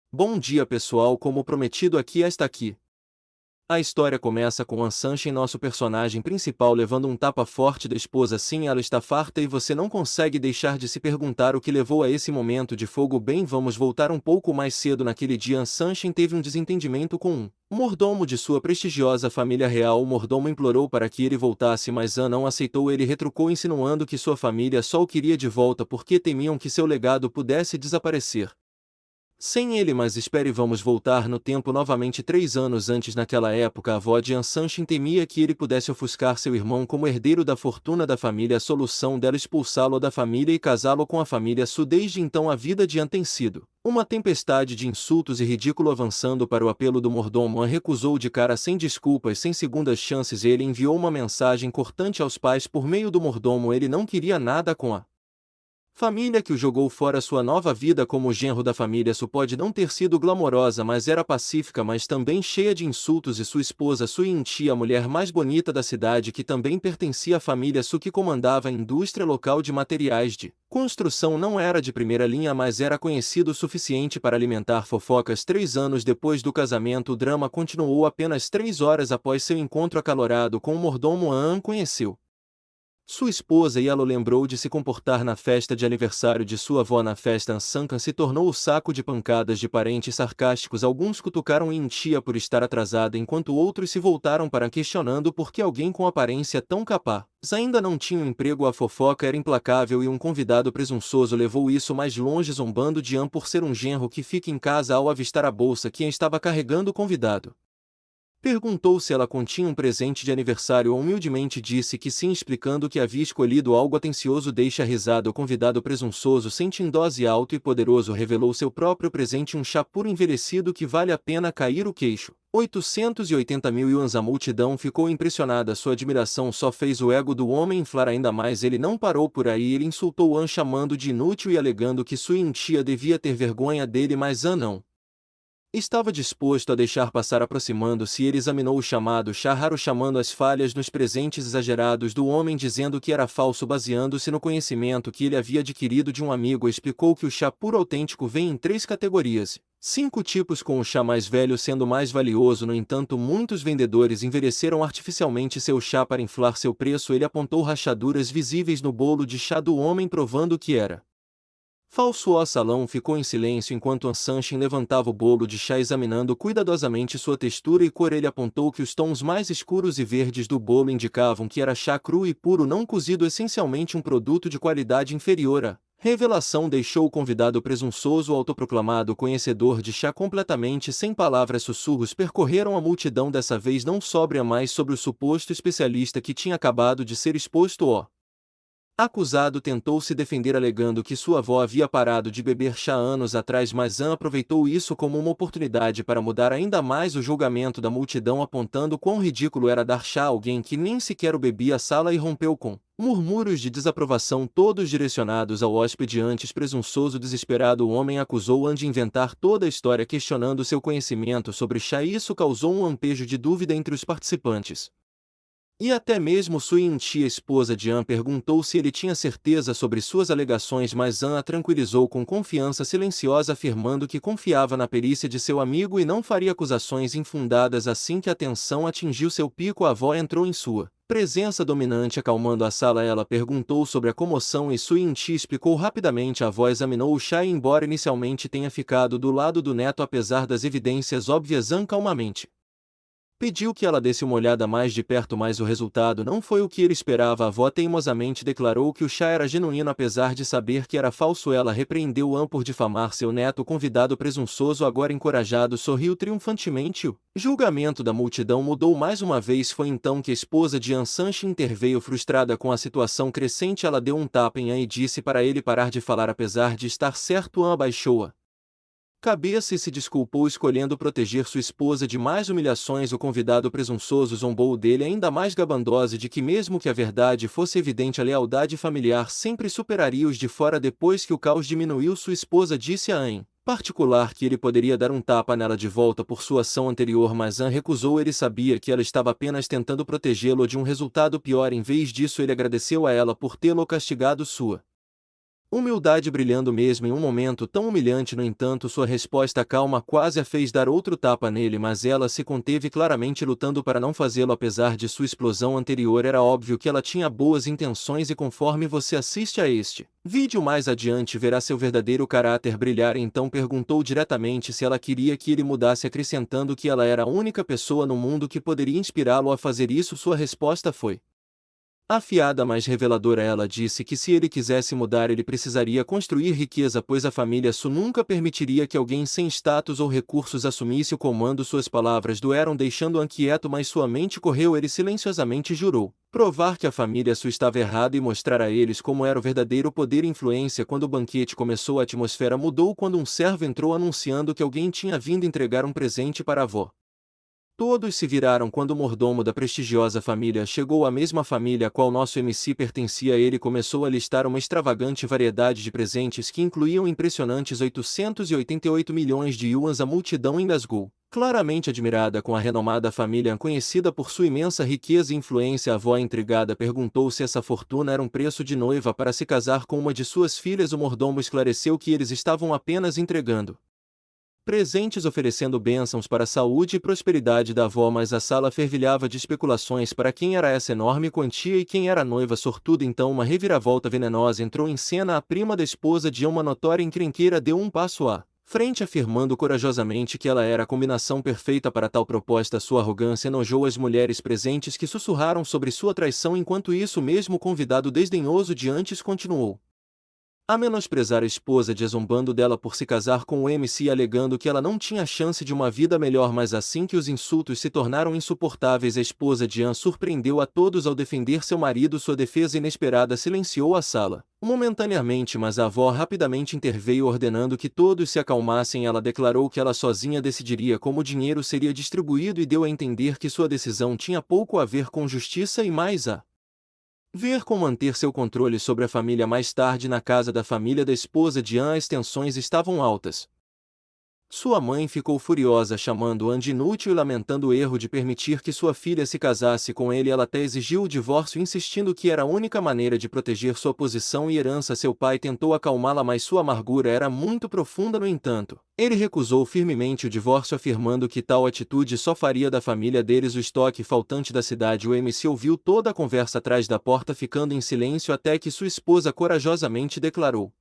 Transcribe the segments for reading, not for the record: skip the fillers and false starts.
Bom dia pessoal, como prometido aqui está aqui. A história começa com Anshanchen, nosso personagem principal, levando um tapa forte da esposa. Sim, ela está farta e você não consegue deixar de se perguntar o que levou a esse momento de fogo. Bem, vamos voltar um pouco mais cedo. Naquele dia Anshanchen teve um desentendimento com um mordomo de sua prestigiosa família real. O mordomo implorou para que ele voltasse, mas An não aceitou. Ele retrucou insinuando que sua família só o queria de volta porque temiam que seu legado pudesse desaparecer sem ele. Mas espere, vamos voltar no tempo novamente 3 anos antes. Naquela época a avó de Anshanchen temia que ele pudesse ofuscar seu irmão como herdeiro da fortuna da família. A solução dela expulsá-lo da família e casá-lo com a família Su. Desde então a vida de An tem sido uma tempestade de insultos e ridículo. Avançando para o apelo do mordomo, An recusou de cara, sem desculpas, sem segundas chances. Ele enviou uma mensagem cortante aos pais por meio do mordomo. Ele não queria nada com a família que o jogou fora. Sua nova vida como genro da família Su pode não ter sido glamourosa, mas era pacífica, mas também cheia de insultos. E sua esposa Su Yinti, a mulher mais bonita da cidade, que também pertencia à família Su, que comandava a indústria local de materiais de construção, não era de primeira linha, mas era conhecido o suficiente para alimentar fofocas. 3 anos depois do casamento, o drama continuou. Apenas 3 horas após seu encontro acalorado com o mordomo, An conheceu sua esposa e ela o lembrou de se comportar na festa de aniversário de sua avó. Na festa, Anshankan se tornou o saco de pancadas de parentes sarcásticos. Alguns cutucaram Yintia por estar atrasada, enquanto outros se voltaram para questionando por que alguém com aparência tão capaz ainda não tinha um emprego. A fofoca era implacável e um convidado presunçoso levou isso mais longe, zombando de An por ser um genro que fica em casa. Ao avistar a bolsa que An estava carregando, o convidado perguntou se ela continha um presente de aniversário. Humildemente disse que sim, explicando que havia escolhido algo atencioso. Deixa a risada. O convidado presunçoso, sentindo dose alto e poderoso, revelou seu próprio presente, um chá puro envelhecido que vale a pena cair o queixo. 880 mil yuans. A multidão ficou impressionada. Sua admiração só fez o ego do homem inflar ainda mais. Ele não parou por aí. Ele insultou An, chamando de inútil e alegando que sua Yintia devia ter vergonha dele, mas An não estava disposto a deixar passar. Aproximando-se, ele examinou o chamado chá raro, chamando as falhas nos presentes exagerados do homem, dizendo que era falso, baseando-se no conhecimento que ele havia adquirido de um amigo. Explicou que o chá puro autêntico vem em 3 categorias. 5 tipos, com o chá mais velho sendo mais valioso. No entanto, muitos vendedores envelheceram artificialmente seu chá para inflar seu preço. Ele apontou rachaduras visíveis no bolo de chá do homem, provando que era falso. O salão ficou em silêncio enquanto Anshanchen levantava o bolo de chá, examinando cuidadosamente sua textura e cor. Ele apontou que os tons mais escuros e verdes do bolo indicavam que era chá cru e puro, não cozido, essencialmente um produto de qualidade inferior. A revelação deixou o convidado presunçoso, autoproclamado conhecedor de chá, completamente sem palavras. Sussurros percorreram a multidão, dessa vez não sóbria, mas sobre o suposto especialista que tinha acabado de ser exposto. O acusado tentou se defender, alegando que sua avó havia parado de beber chá anos atrás, mas An aproveitou isso como uma oportunidade para mudar ainda mais o julgamento da multidão, apontando quão ridículo era dar chá a alguém que nem sequer o bebia. A sala irrompeu com murmúrios de desaprovação, todos direcionados ao hóspede. Antes presunçoso, desesperado, o homem acusou An de inventar toda a história, questionando seu conhecimento sobre chá. Isso causou um lampejo de dúvida entre os participantes. E até mesmo Su Yinti, a esposa de An, perguntou se ele tinha certeza sobre suas alegações, mas An a tranquilizou com confiança silenciosa, afirmando que confiava na perícia de seu amigo e não faria acusações infundadas. Assim que a tensão atingiu seu pico, a avó entrou em sua presença dominante, acalmando a sala. Ela perguntou sobre a comoção e Su Yinti explicou rapidamente. A avó examinou o chá e, embora inicialmente tenha ficado do lado do neto apesar das evidências óbvias, An calmamente pediu que ela desse uma olhada mais de perto, mas o resultado não foi o que ele esperava. A avó teimosamente declarou que o chá era genuíno apesar de saber que era falso. Ela repreendeu An por difamar seu neto. O convidado presunçoso, agora encorajado, sorriu triunfantemente. O julgamento da multidão mudou mais uma vez. Foi então que a esposa de Anshanchen interveio. Frustrada com a situação crescente, ela deu um tapa em An e disse para ele parar de falar. Apesar de estar certo, An abaixou a cabeça e se desculpou, escolhendo proteger sua esposa de mais humilhações. O convidado presunçoso zombou dele, ainda mais gabandosa de que, mesmo que a verdade fosse evidente, a lealdade familiar sempre superaria os de fora. Depois que o caos diminuiu, sua esposa disse a An, em particular, que ele poderia dar um tapa nela de volta por sua ação anterior, mas An recusou. Ele sabia que ela estava apenas tentando protegê-lo de um resultado pior. Em vez disso, ele agradeceu a ela por tê-lo castigado. Sua Humildade brilhando mesmo em um momento tão humilhante. No entanto, sua resposta calma quase a fez dar outro tapa nele, mas ela se conteve, claramente lutando para não fazê-lo. Apesar de sua explosão anterior, era óbvio que ela tinha boas intenções, e conforme você assiste a este vídeo mais adiante verá seu verdadeiro caráter brilhar. Então perguntou diretamente se ela queria que ele mudasse, acrescentando que ela era a única pessoa no mundo que poderia inspirá-lo a fazer isso. Sua resposta foi afiada, mas reveladora. Ela disse que se ele quisesse mudar, ele precisaria construir riqueza, pois a família Su nunca permitiria que alguém sem status ou recursos assumisse o comando. Suas palavras doeram, deixando-o inquieto, mas sua mente correu. Ele silenciosamente jurou provar que a família Su estava errada e mostrar a eles como era o verdadeiro poder e influência. Quando o banquete começou, a atmosfera mudou quando um servo entrou anunciando que alguém tinha vindo entregar um presente para a avó. Todos se viraram quando o mordomo da prestigiosa família chegou. A mesma família a qual nosso MC pertencia. Ele começou a listar uma extravagante variedade de presentes que incluíam impressionantes 888 milhões de yuans. A multidão engasgou, claramente admirada com a renomada família conhecida por sua imensa riqueza e influência. A avó, intrigada, perguntou se essa fortuna era um preço de noiva para se casar com uma de suas filhas. O mordomo esclareceu que eles estavam apenas entregando presentes, oferecendo bênçãos para a saúde e prosperidade da avó, mas a sala fervilhava de especulações para quem era essa enorme quantia e quem era a noiva sortuda. Então uma reviravolta venenosa entrou em cena. A prima da esposa de uma notória encrenqueira deu um passo à frente, afirmando corajosamente que ela era a combinação perfeita para tal proposta. Sua arrogância enojou as mulheres presentes, que sussurraram sobre sua traição. Enquanto isso, o mesmo convidado desdenhoso de antes continuou a menosprezar a esposa, zombando dela por se casar com o MC, alegando que ela não tinha chance de uma vida melhor. Mas assim que os insultos se tornaram insuportáveis, a esposa de An surpreendeu a todos ao defender seu marido. Sua defesa inesperada silenciou a sala momentaneamente, mas a avó rapidamente interveio, ordenando que todos se acalmassem. Ela declarou que ela sozinha decidiria como o dinheiro seria distribuído e deu a entender que sua decisão tinha pouco a ver com justiça e mais a ver com manter seu controle sobre a família. Mais tarde, na casa da família da esposa de An, as tensões estavam altas. Sua mãe ficou furiosa, chamando An de inútil e lamentando o erro de permitir que sua filha se casasse com ele. Ela até exigiu o divórcio, insistindo que era a única maneira de proteger sua posição e herança. Seu pai tentou acalmá-la, mas sua amargura era muito profunda. No entanto, ele recusou firmemente o divórcio, afirmando que tal atitude só faria da família deles o estoque faltante da cidade. O MC ouviu toda a conversa atrás da porta, ficando em silêncio até que sua esposa corajosamente declarou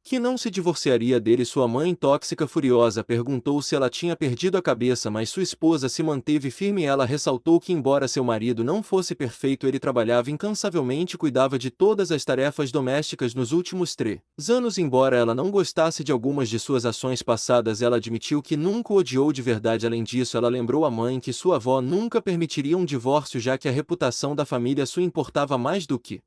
que não se divorciaria dele. Sua mãe, tóxica, furiosa, perguntou se ela tinha perdido a cabeça, mas sua esposa se manteve firme. Ela ressaltou que, embora seu marido não fosse perfeito, ele trabalhava incansavelmente e cuidava de todas as tarefas domésticas nos últimos 3 anos. Embora ela não gostasse de algumas de suas ações passadas, ela admitiu que nunca o odiou de verdade. Além disso, ela lembrou à mãe que sua avó nunca permitiria um divórcio, já que a reputação da família Su importava mais do que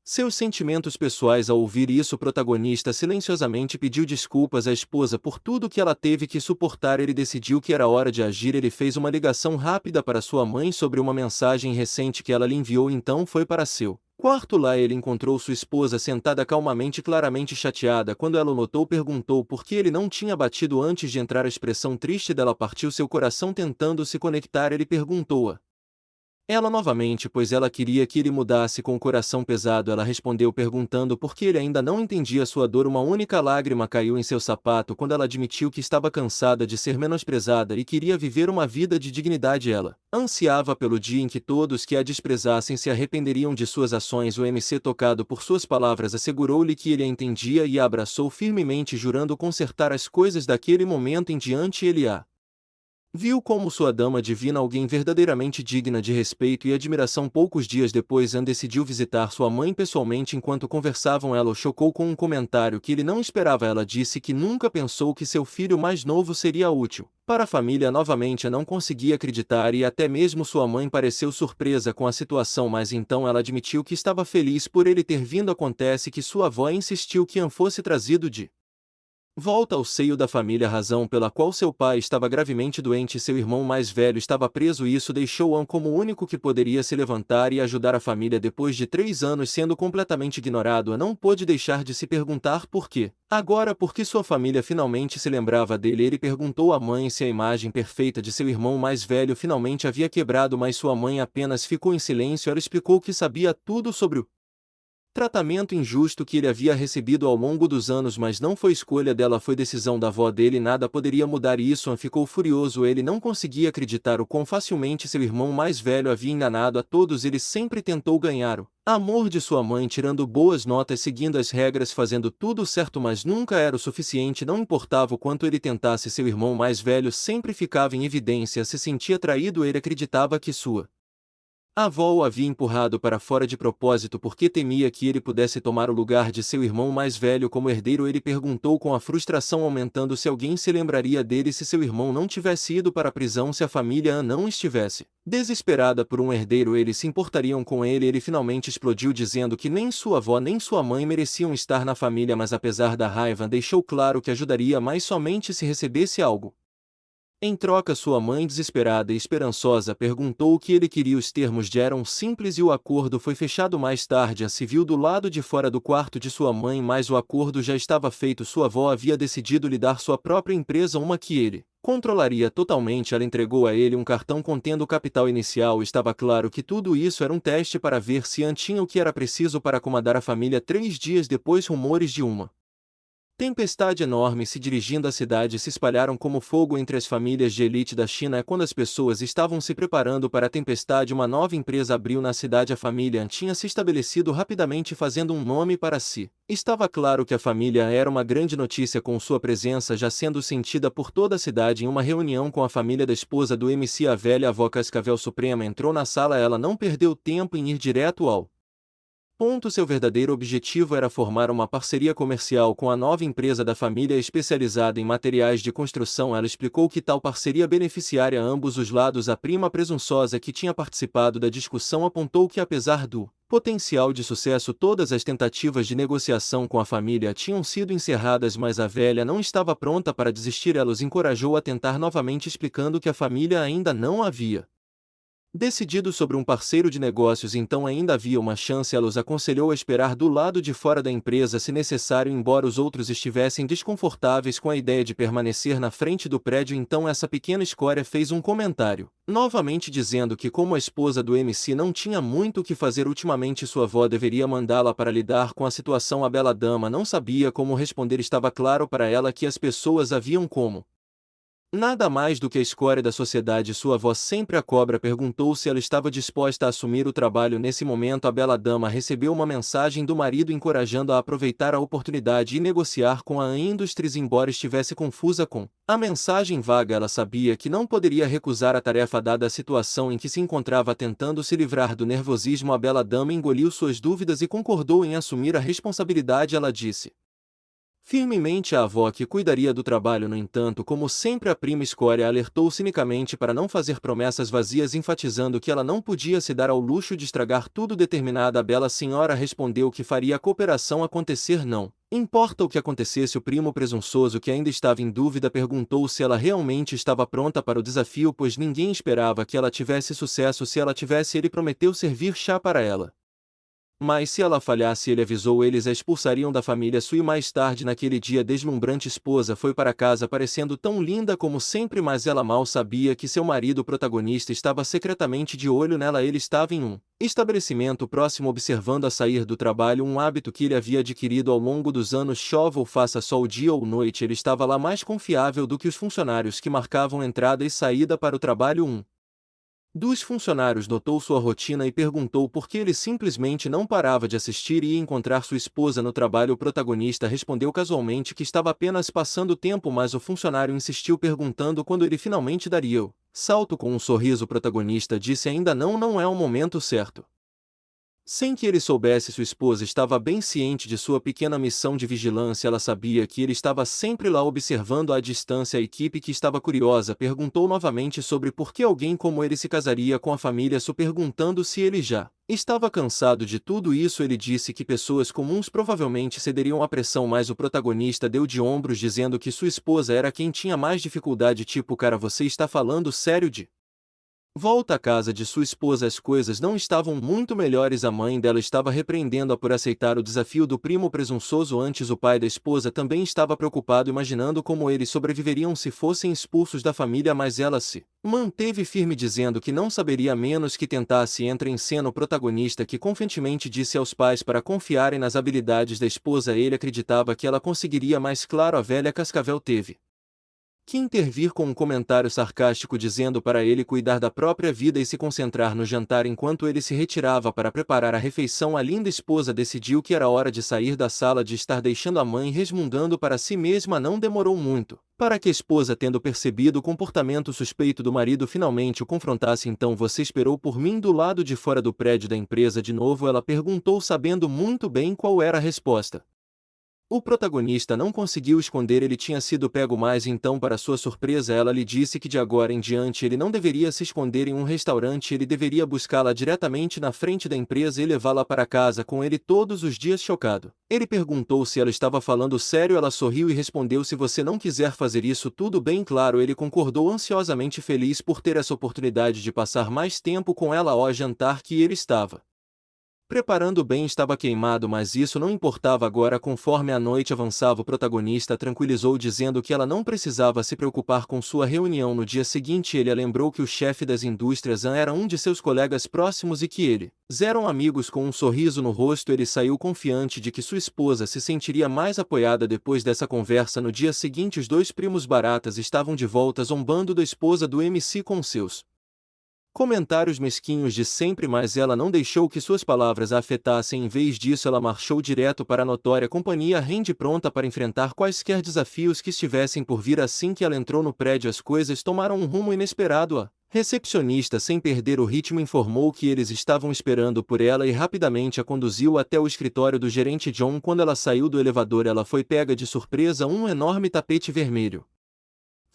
seus sentimentos pessoais. Ao ouvir isso, o protagonista silenciosamente pediu desculpas à esposa por tudo que ela teve que suportar. Ele decidiu que era hora de agir. Ele fez uma ligação rápida para sua mãe sobre uma mensagem recente que ela lhe enviou. Então foi para seu quarto. Lá ele encontrou sua esposa sentada calmamente, claramente chateada. Quando ela o notou, perguntou por que ele não tinha batido antes de entrar. A expressão triste dela partiu seu coração. Tentando se conectar, ele perguntou-a ela novamente, pois ela queria que ele mudasse. Com o coração pesado, ela respondeu perguntando por que ele ainda não entendia sua dor. Uma única lágrima caiu em seu sapato quando ela admitiu que estava cansada de ser menosprezada e queria viver uma vida de dignidade. Ela ansiava pelo dia em que todos que a desprezassem se arrependeriam de suas ações. O MC, tocado por suas palavras, assegurou-lhe que ele a entendia e a abraçou firmemente, jurando consertar as coisas. Daquele momento em diante, ele a viu como sua dama divina, alguém verdadeiramente digna de respeito e admiração. Poucos dias depois, An decidiu visitar sua mãe pessoalmente. Enquanto conversavam, ela o chocou com um comentário que ele não esperava. Ela disse que nunca pensou que seu filho mais novo seria útil para a família. Novamente, An não conseguia acreditar e até mesmo sua mãe pareceu surpresa com a situação, mas então ela admitiu que estava feliz por ele ter vindo. Acontece que sua avó insistiu que An fosse trazido de volta ao seio da família, razão pela qual seu pai estava gravemente doente e seu irmão mais velho estava preso. Isso deixou An como o único que poderia se levantar e ajudar a família. Depois de 3 anos sendo completamente ignorado, An não pôde deixar de se perguntar por quê. Agora, porque sua família finalmente se lembrava dele. Ele perguntou à mãe se a imagem perfeita de seu irmão mais velho finalmente havia quebrado, mas sua mãe apenas ficou em silêncio. Ela explicou que sabia tudo sobre o tratamento injusto que ele havia recebido ao longo dos anos, mas não foi escolha dela, foi decisão da avó dele, nada poderia mudar isso. Ian ficou furioso, ele não conseguia acreditar o quão facilmente seu irmão mais velho havia enganado a todos. Ele sempre tentou ganhar o amor de sua mãe, tirando boas notas, seguindo as regras, fazendo tudo certo, mas nunca era o suficiente. Não importava o quanto ele tentasse, seu irmão mais velho sempre ficava em evidência, se sentia traído. Ele acreditava que sua a avó o havia empurrado para fora de propósito porque temia que ele pudesse tomar o lugar de seu irmão mais velho como herdeiro. Ele perguntou com a frustração aumentando se alguém se lembraria dele se seu irmão não tivesse ido para a prisão, se a família não estivesse desesperada por um herdeiro, eles se importariam com ele. Ele finalmente explodiu dizendo que nem sua avó nem sua mãe mereciam estar na família, mas apesar da raiva deixou claro que ajudaria, mas somente se recebesse algo em troca. Sua mãe, desesperada e esperançosa, perguntou o que ele queria. Os termos já eram simples e o acordo foi fechado. Mais tarde, se viu do lado de fora do quarto de sua mãe, mas o acordo já estava feito. Sua avó havia decidido lhe dar sua própria empresa, uma que ele controlaria totalmente. Ela entregou a ele um cartão contendo o capital inicial. Estava claro que tudo isso era um teste para ver se Ian tinha o que era preciso para acomodar a família. 3 dias depois, rumores de uma tempestade enorme se dirigindo à cidade se espalharam como fogo entre as famílias de elite da China. Quando as pessoas estavam se preparando para a tempestade, uma nova empresa abriu na cidade. A família tinha se estabelecido rapidamente, fazendo um nome para si. Estava claro que a família era uma grande notícia, com sua presença já sendo sentida por toda a cidade. Em uma reunião com a família da esposa do MC, a velha avó Cascavel Suprema entrou na sala. Ela não perdeu tempo em ir direto ao ponto. Seu verdadeiro objetivo era formar uma parceria comercial com a nova empresa da família especializada em materiais de construção. Ela explicou que tal parceria beneficiaria ambos os lados. A prima presunçosa que tinha participado da discussão apontou que, apesar do potencial de sucesso, todas as tentativas de negociação com a família tinham sido encerradas, mas a velha não estava pronta para desistir. Ela os encorajou a tentar novamente, explicando que a família ainda não havia decidido sobre um parceiro de negócios, então ainda havia uma chance. Ela os aconselhou a esperar do lado de fora da empresa se necessário, embora os outros estivessem desconfortáveis com a ideia de permanecer na frente do prédio. Então essa pequena escória fez um comentário, novamente dizendo que, como a esposa do MC não tinha muito o que fazer ultimamente, sua avó deveria mandá-la para lidar com a situação. A bela dama não sabia como responder. Estava claro para ela que as pessoas haviam como nada mais do que a escória da sociedade. Sua avó, sempre a cobra, perguntou se ela estava disposta a assumir o trabalho. Nesse momento, a bela dama recebeu uma mensagem do marido encorajando-a a aproveitar a oportunidade e negociar com a An Industries. Embora estivesse confusa com a mensagem vaga, ela sabia que não poderia recusar a tarefa dada a situação em que se encontrava. Tentando se livrar do nervosismo, a bela dama engoliu suas dúvidas e concordou em assumir a responsabilidade. Ela disse firmemente à avó que cuidaria do trabalho. No entanto, como sempre, a prima escória alertou cinicamente para não fazer promessas vazias, enfatizando que ela não podia se dar ao luxo de estragar tudo. Determinada, a bela senhora respondeu que faria a cooperação acontecer. Não importa o que acontecesse. O primo presunçoso, que ainda estava em dúvida, perguntou se ela realmente estava pronta para o desafio, pois ninguém esperava que ela tivesse sucesso. Se ela tivesse, ele prometeu servir chá para ela, mas se ela falhasse, ele avisou, eles a expulsariam da família. Sui, mais tarde naquele dia, deslumbrante esposa foi para casa parecendo tão linda como sempre, mas ela mal sabia que seu marido protagonista estava secretamente de olho nela. Ele estava em um estabelecimento próximo observando a sair do trabalho, um hábito que ele havia adquirido ao longo dos anos. Chova ou faça sol, dia ou noite, ele estava lá, mais confiável do que os funcionários que marcavam entrada e saída para o trabalho. Um dos funcionários notou sua rotina e perguntou por que ele simplesmente não parava de assistir e ia encontrar sua esposa no trabalho. O protagonista respondeu casualmente que estava apenas passando tempo, mas o funcionário insistiu, perguntando quando ele finalmente daria o salto. Com um sorriso, o protagonista disse: ainda não, não é o momento certo. Sem que ele soubesse, sua esposa estava bem ciente de sua pequena missão de vigilância. Ela sabia que ele estava sempre lá observando à distância. A equipe, que estava curiosa, perguntou novamente sobre por que alguém como ele se casaria com a família Su, perguntando se ele já estava cansado de tudo isso. Ele disse que pessoas comuns provavelmente cederiam à pressão, mas o protagonista deu de ombros, dizendo que sua esposa era quem tinha mais dificuldade. Tipo, cara, você está falando sério? De Volta à casa de sua esposa. As coisas não estavam muito melhores. A mãe dela estava repreendendo-a por aceitar o desafio do primo presunçoso. Antes, o pai da esposa também estava preocupado, imaginando como eles sobreviveriam se fossem expulsos da família, mas ela se manteve firme, dizendo que não saberia menos que tentasse. Entra em cena o protagonista, que confiantemente disse aos pais para confiarem nas habilidades da esposa. Ele acreditava que ela conseguiria, mas claro, a velha Cascavel teve que intervir com um comentário sarcástico, dizendo para ele cuidar da própria vida e se concentrar no jantar. Enquanto ele se retirava para preparar a refeição, a linda esposa decidiu que era hora de sair da sala de estar, deixando a mãe resmungando para si mesma. Não demorou muito para que a esposa, tendo percebido o comportamento suspeito do marido, finalmente o confrontasse. Então, você esperou por mim do lado de fora do prédio da empresa de novo? Ela perguntou, sabendo muito bem qual era a resposta. O protagonista não conseguiu esconder, ele tinha sido pego, mas então, para sua surpresa, ela lhe disse que de agora em diante ele não deveria se esconder em um restaurante, ele deveria buscá-la diretamente na frente da empresa e levá-la para casa com ele todos os dias. Chocado, ele perguntou se ela estava falando sério. Ela sorriu e respondeu: se você não quiser fazer isso, tudo bem. Claro, ele concordou, ansiosamente feliz por ter essa oportunidade de passar mais tempo com ela. Ao jantar que ele estava preparando bem estava queimado, mas isso não importava agora. Conforme a noite avançava, o protagonista tranquilizou, dizendo que ela não precisava se preocupar com sua reunião no dia seguinte. Ele a lembrou que o chefe das indústrias era um de seus colegas próximos e que eles eram amigos. Com um sorriso no rosto, ele saiu confiante de que sua esposa se sentiria mais apoiada depois dessa conversa. No dia seguinte, os dois primos baratas estavam de volta, zombando da esposa do MC com seus comentários mesquinhos de sempre, mas ela não deixou que suas palavras a afetassem. Em vez disso, ela marchou direto para a notória companhia Rende, pronta para enfrentar quaisquer desafios que estivessem por vir. Assim que ela entrou no prédio, as coisas tomaram um rumo inesperado. A recepcionista, sem perder o ritmo, informou que eles estavam esperando por ela e rapidamente a conduziu até o escritório do gerente John. Quando ela saiu do elevador, ela foi pega de surpresa. Um enorme tapete vermelho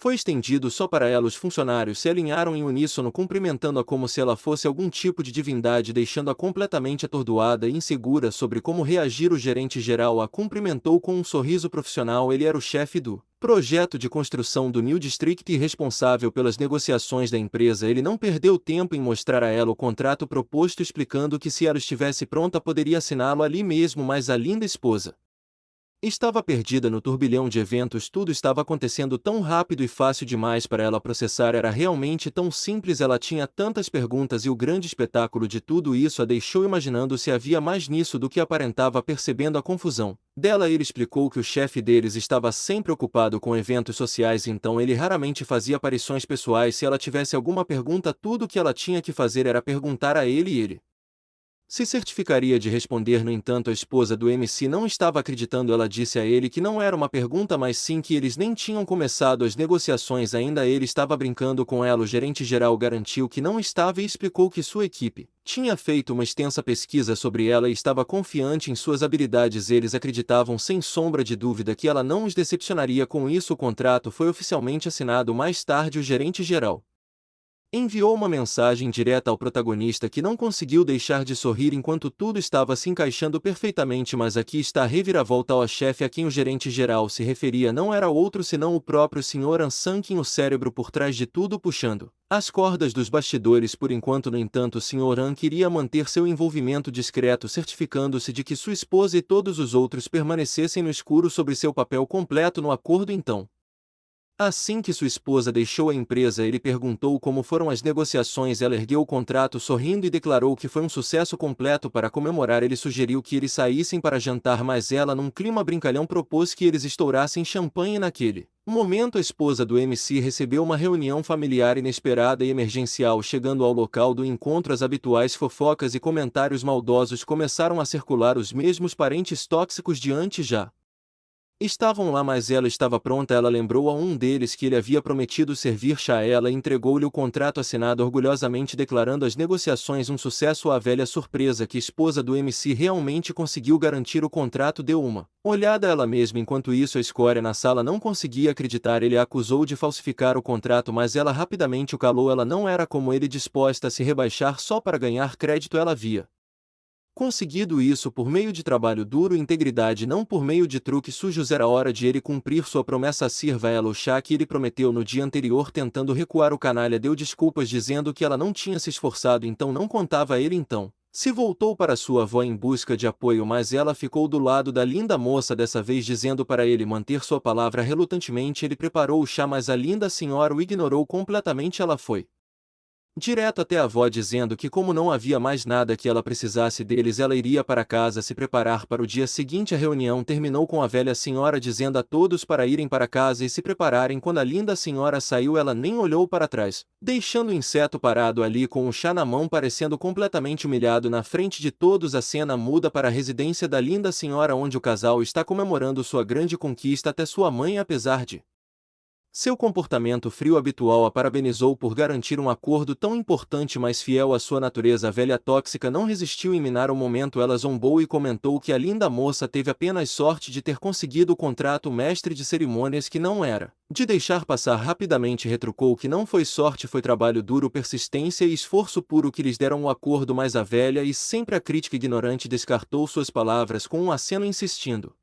foi estendido só para ela. Os funcionários se alinharam em uníssono, cumprimentando-a como se ela fosse algum tipo de divindade, deixando-a completamente atordoada e insegura sobre como reagir. O gerente geral a cumprimentou com um sorriso profissional. Ele era o chefe do projeto de construção do New District e responsável pelas negociações da empresa. Ele não perdeu tempo em mostrar a ela o contrato proposto, explicando que se ela estivesse pronta poderia assiná-lo ali mesmo, mas a linda esposa estava perdida no turbilhão de eventos. Tudo estava acontecendo tão rápido e fácil demais para ela processar. Era realmente tão simples. Ela tinha tantas perguntas e o grande espetáculo de tudo isso a deixou imaginando se havia mais nisso do que aparentava. Percebendo a confusão dela, ele explicou que o chefe deles estava sempre ocupado com eventos sociais, então ele raramente fazia aparições pessoais. Se ela tivesse alguma pergunta, tudo o que ela tinha que fazer era perguntar a ele e ele se certificaria de responder. No entanto, a esposa do MC não estava acreditando. Ela disse a ele que não era uma pergunta, mas sim que eles nem tinham começado as negociações ainda. Ele estava brincando com ela. O gerente geral garantiu que não estava e explicou que sua equipe tinha feito uma extensa pesquisa sobre ela e estava confiante em suas habilidades. Eles acreditavam sem sombra de dúvida que ela não os decepcionaria com isso. O contrato foi oficialmente assinado. Mais tarde, o gerente geral enviou uma mensagem direta ao protagonista, que não conseguiu deixar de sorrir enquanto tudo estava se encaixando perfeitamente. Mas aqui está a reviravolta. O chefe a quem o gerente geral se referia não era outro senão o próprio Sr. Ansankin, o cérebro por trás de tudo, puxando as cordas dos bastidores. Por enquanto, no entanto, o Sr. An queria manter seu envolvimento discreto, certificando-se de que sua esposa e todos os outros permanecessem no escuro sobre seu papel completo no acordo. Então, assim que sua esposa deixou a empresa, ele perguntou como foram as negociações. Ela ergueu o contrato sorrindo e declarou que foi um sucesso completo. Para comemorar, ele sugeriu que eles saíssem para jantar, mas ela, num clima brincalhão, propôs que eles estourassem champanhe. Naquele momento, a esposa do MC recebeu uma reunião familiar inesperada e emergencial. Chegando ao local do encontro, as habituais fofocas e comentários maldosos começaram a circular. Os mesmos parentes tóxicos de antes já estavam lá, mas ela estava pronta. Ela lembrou a um deles que ele havia prometido servir chá a ela e entregou-lhe o contrato assinado orgulhosamente, declarando as negociações um sucesso. A velha, surpresa que a esposa do MC realmente conseguiu garantir o contrato, deu uma olhada a ela mesma. Enquanto isso, a escória na sala não conseguia acreditar. Ele a acusou de falsificar o contrato, mas ela rapidamente o calou. Ela não era como ele, disposta a se rebaixar só para ganhar crédito. Ela havia conseguido isso por meio de trabalho duro e integridade, não por meio de truques sujos. Era hora de ele cumprir sua promessa a Sirva ela o chá que ele prometeu no dia anterior. Tentando recuar, o canalha deu desculpas dizendo que ela não tinha se esforçado, então não contava a ele. Então se voltou para sua avó em busca de apoio, mas ela ficou do lado da linda moça dessa vez, dizendo para ele manter sua palavra. Relutantemente ele preparou o chá, mas a linda senhora o ignorou completamente. Ela foi direto até a avó, dizendo que como não havia mais nada que ela precisasse deles, ela iria para casa se preparar para o dia seguinte. A reunião terminou com a velha senhora dizendo a todos para irem para casa e se prepararem. Quando a linda senhora saiu, ela nem olhou para trás, deixando o inseto parado ali com o chá na mão, parecendo completamente humilhado na frente de todos. A cena muda para a residência da linda senhora, onde o casal está comemorando sua grande conquista. Até sua mãe, apesar de seu comportamento frio habitual, a parabenizou por garantir um acordo tão importante, mas fiel à sua natureza. A velha tóxica não resistiu em minar o momento. Ela zombou e comentou que a linda moça teve apenas sorte de ter conseguido o contrato. O mestre de cerimônias, que não era de deixar passar, rapidamente retrucou que não foi sorte, foi trabalho duro, persistência e esforço puro que lhes deram o acordo. Mas a velha, e sempre a crítica ignorante, descartou suas palavras com um aceno, insistindo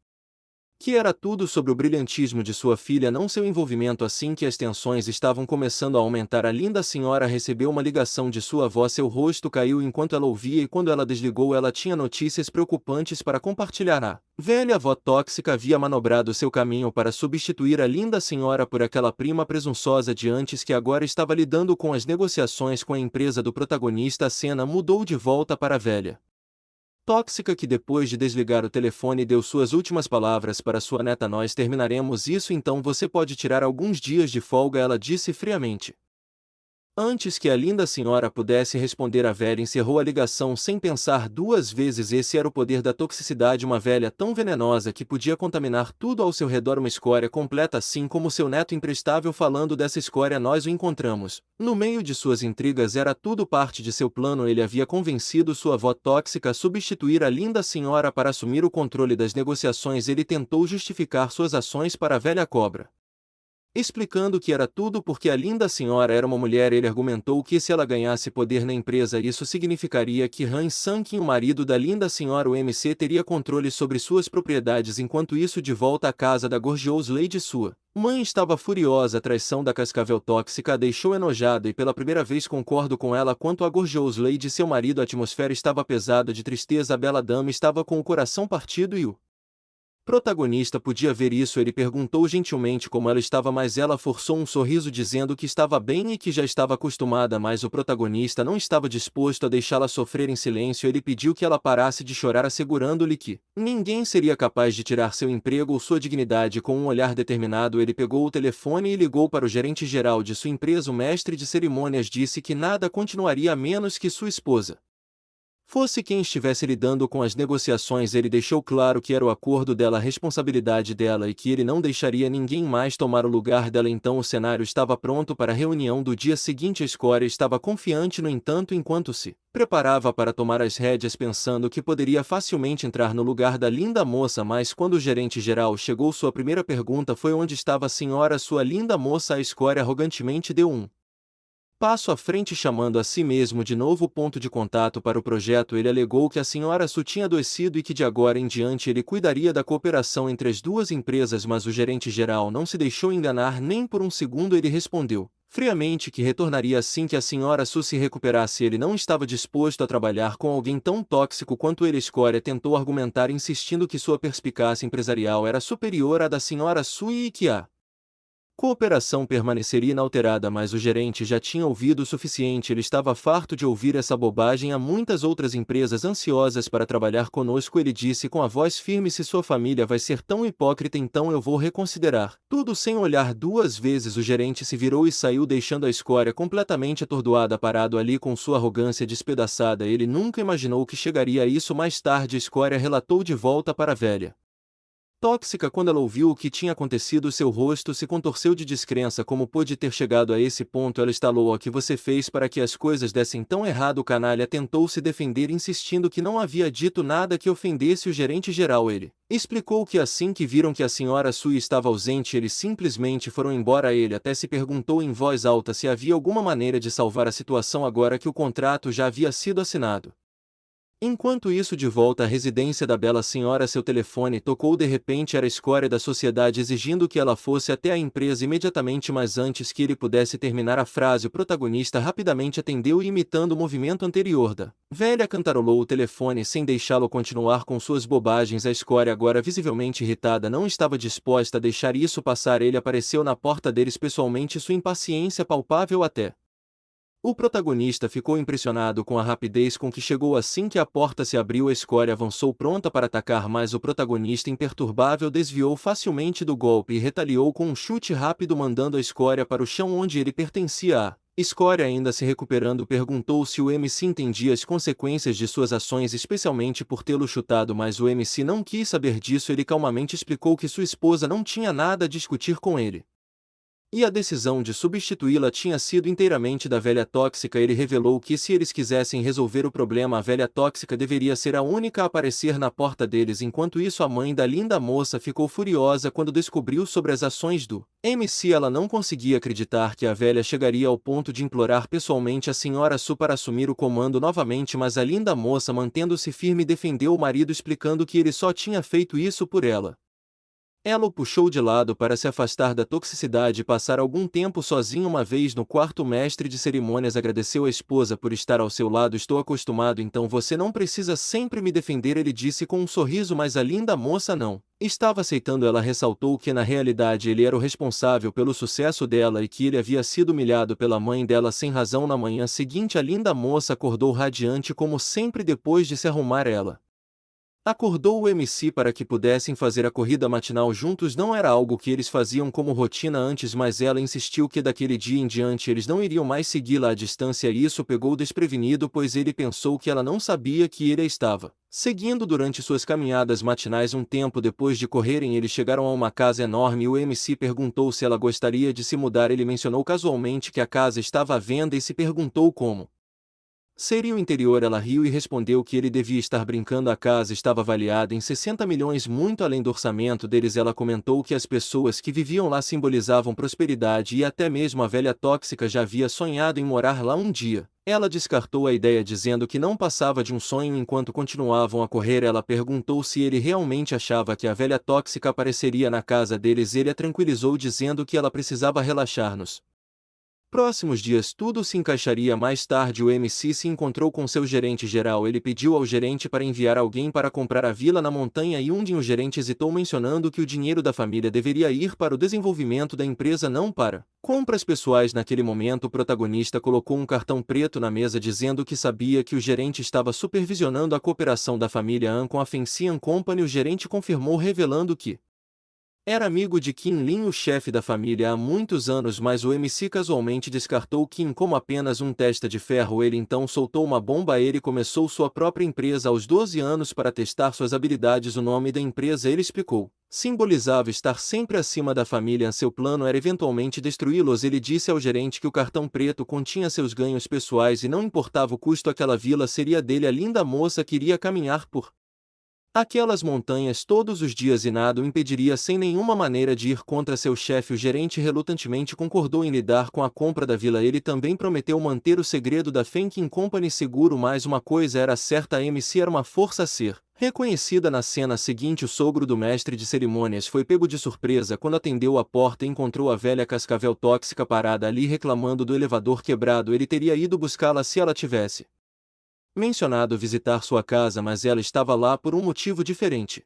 que era tudo sobre o brilhantismo de sua filha, não seu envolvimento. Assim que as tensões estavam começando a aumentar, a linda senhora recebeu uma ligação de sua avó. Seu rosto caiu enquanto ela ouvia, e quando ela desligou, ela tinha notícias preocupantes para compartilhar. A velha avó tóxica havia manobrado seu caminho para substituir a linda senhora por aquela prima presunçosa de antes, que agora estava lidando com as negociações com a empresa do protagonista. A cena mudou de volta para a velha tóxica, que depois de desligar o telefone deu suas últimas palavras para sua neta: nós terminaremos isso, então você pode tirar alguns dias de folga, ela disse friamente. Antes que a linda senhora pudesse responder, a velha encerrou a ligação sem pensar duas vezes. Esse era o poder da toxicidade, uma velha tão venenosa que podia contaminar tudo ao seu redor, uma escória completa, assim como seu neto imprestável. Falando dessa escória, nós o encontramos no meio de suas intrigas. Era tudo parte de seu plano. Ele havia convencido sua avó tóxica a substituir a linda senhora para assumir o controle das negociações. Ele tentou justificar suas ações para a velha cobra, explicando que era tudo porque a linda senhora era uma mulher. Ele argumentou que se ela ganhasse poder na empresa, isso significaria que Han Sang-kim, o marido da linda senhora, o MC, teria controle sobre suas propriedades. Enquanto isso, de volta à casa da Gorgeous Lady, sua mãe estava furiosa. A traição da cascavel tóxica a deixou enojada, e pela primeira vez concordo com ela quanto a Gorgeous Lady, seu marido. A atmosfera estava pesada de tristeza. A bela dama estava com o coração partido e o protagonista podia ver isso. Ele perguntou gentilmente como ela estava, mas ela forçou um sorriso dizendo que estava bem e que já estava acostumada, mas o protagonista não estava disposto a deixá-la sofrer em silêncio. Ele pediu que ela parasse de chorar, assegurando-lhe que ninguém seria capaz de tirar seu emprego ou sua dignidade. Com um olhar determinado, ele pegou o telefone e ligou para o gerente geral de sua empresa. O mestre de cerimônias disse que nada continuaria a menos que sua esposa fosse quem estivesse lidando com as negociações. Ele deixou claro que era o acordo dela, a responsabilidade dela, e que ele não deixaria ninguém mais tomar o lugar dela. Então o cenário estava pronto para a reunião do dia seguinte. A escória estava confiante, no entanto, enquanto se preparava para tomar as rédeas, pensando que poderia facilmente entrar no lugar da linda moça. Mas quando o gerente geral chegou, sua primeira pergunta foi: onde estava a senhora, sua linda moça? A escória arrogantemente deu um passo à frente, chamando a si mesmo de novo ponto de contato para o projeto. Ele alegou que a senhora Su tinha adoecido e que de agora em diante ele cuidaria da cooperação entre as duas empresas, mas o gerente geral não se deixou enganar nem por um segundo. Ele respondeu friamente que retornaria assim que a senhora Su se recuperasse. Ele não estava disposto a trabalhar com alguém tão tóxico quanto ele. A escória tentou argumentar, insistindo que sua perspicácia empresarial era superior à da senhora Su e que a cooperação permaneceria inalterada, mas o gerente já tinha ouvido o suficiente. Ele estava farto de ouvir essa bobagem. Há muitas outras empresas ansiosas para trabalhar conosco, ele disse com a voz firme. Se sua família vai ser tão hipócrita, então eu vou reconsiderar tudo. Sem olhar duas vezes, o gerente se virou e saiu, deixando a escória completamente atordoada, parado ali com sua arrogância despedaçada. Ele nunca imaginou que chegaria a isso. Mais tarde, a escória relatou de volta para a velha tóxica. Quando ela ouviu o que tinha acontecido, seu rosto se contorceu de descrença. Como pôde ter chegado a esse ponto? Ela estalou: o que você fez para que as coisas dessem tão errado? O canalha tentou se defender, insistindo que não havia dito nada que ofendesse o gerente geral. Ele explicou que assim que viram que a senhora Sui estava ausente, eles simplesmente foram embora. Ele até se perguntou em voz alta se havia alguma maneira de salvar a situação agora que o contrato já havia sido assinado. Enquanto isso, de volta à residência da bela senhora, seu telefone tocou. De repente era a escória da sociedade exigindo que ela fosse até a empresa imediatamente, mas antes que ele pudesse terminar a frase, o protagonista rapidamente atendeu e, imitando o movimento anterior da velha, cantarolou o telefone sem deixá-lo continuar com suas bobagens. A escória, agora visivelmente irritada, não estava disposta a deixar isso passar. Ele apareceu na porta deles pessoalmente, sua impaciência palpável até. O protagonista ficou impressionado com a rapidez com que chegou. Assim que a porta se abriu, a escória avançou pronta para atacar, mas o protagonista, imperturbável, desviou facilmente do golpe e retaliou com um chute rápido, mandando a escória para o chão onde ele pertencia. A escória, ainda se recuperando, perguntou se o MC entendia as consequências de suas ações, especialmente por tê-lo chutado, mas o MC não quis saber disso. Ele calmamente explicou que sua esposa não tinha nada a discutir com ele, e a decisão de substituí-la tinha sido inteiramente da velha tóxica. Ele revelou que, se eles quisessem resolver o problema, a velha tóxica deveria ser a única a aparecer na porta deles. Enquanto isso, a mãe da linda moça ficou furiosa quando descobriu sobre as ações do MC. Ela não conseguia acreditar que a velha chegaria ao ponto de implorar pessoalmente a senhora Su para assumir o comando novamente, mas a linda moça, mantendo-se firme, defendeu o marido, explicando que ele só tinha feito isso por ela. Ela o puxou de lado para se afastar da toxicidade e passar algum tempo sozinho. Uma vez no quarto, o mestre de cerimônias agradeceu a esposa por estar ao seu lado. Estou acostumado, então você não precisa sempre me defender, ele disse com um sorriso, mas a linda moça não estava aceitando. Ela ressaltou que na realidade ele era o responsável pelo sucesso dela e que ele havia sido humilhado pela mãe dela sem razão. Na manhã seguinte, a linda moça acordou radiante como sempre. Depois de se arrumar, ela acordou o MC para que pudessem fazer a corrida matinal juntos. Não era algo que eles faziam como rotina antes, mas ela insistiu que daquele dia em diante eles não iriam mais segui-la à distância. E isso pegou desprevenido, pois ele pensou que ela não sabia que ele a estava seguindo durante suas caminhadas matinais. Um tempo depois de correrem, eles chegaram a uma casa enorme e o MC perguntou se ela gostaria de se mudar. Ele mencionou casualmente que a casa estava à venda e se perguntou como seria o interior. Ela riu e respondeu que ele devia estar brincando. A casa estava avaliada em 60 milhões, muito além do orçamento deles. Ela comentou que as pessoas que viviam lá simbolizavam prosperidade e até mesmo a velha tóxica já havia sonhado em morar lá um dia. Ela descartou a ideia, dizendo que não passava de um sonho. Enquanto continuavam a correr, ela perguntou se ele realmente achava que a velha tóxica apareceria na casa deles. Ele a tranquilizou, dizendo que ela precisava relaxar nos próximos dias tudo se encaixaria. Mais tarde, o MC se encontrou com seu gerente geral. Ele pediu ao gerente para enviar alguém para comprar a vila na montanha e o gerente hesitou, mencionando que o dinheiro da família deveria ir para o desenvolvimento da empresa, não para compras pessoais. Naquele momento, o protagonista colocou um cartão preto na mesa, dizendo que sabia que o gerente estava supervisionando a cooperação da família An com a Fancy Company. O gerente confirmou, revelando que era amigo de Kim Lin, o chefe da família, há muitos anos, mas o MC casualmente descartou Kim como apenas um testa de ferro. Ele então soltou uma bomba. Ele começou sua própria empresa aos 12 anos para testar suas habilidades. O nome da empresa, ele explicou, simbolizava estar sempre acima da família. Seu plano era eventualmente destruí-los. Ele disse ao gerente que o cartão preto continha seus ganhos pessoais e não importava o custo, aquela vila seria dele. A linda moça queria caminhar por aquelas montanhas todos os dias e nada o impediria sem nenhuma maneira de ir contra seu chefe. O gerente relutantemente concordou em lidar com a compra da vila. Ele também prometeu manter o segredo da Fenkin Company seguro, mas uma coisa era certa: a MC era uma força a ser reconhecida. Na cena seguinte, o sogro do mestre de cerimônias foi pego de surpresa quando atendeu a porta e encontrou a velha cascavel tóxica parada ali, reclamando do elevador quebrado. Ele teria ido buscá-la se ela tivesse mencionado visitar sua casa, mas ela estava lá por um motivo diferente.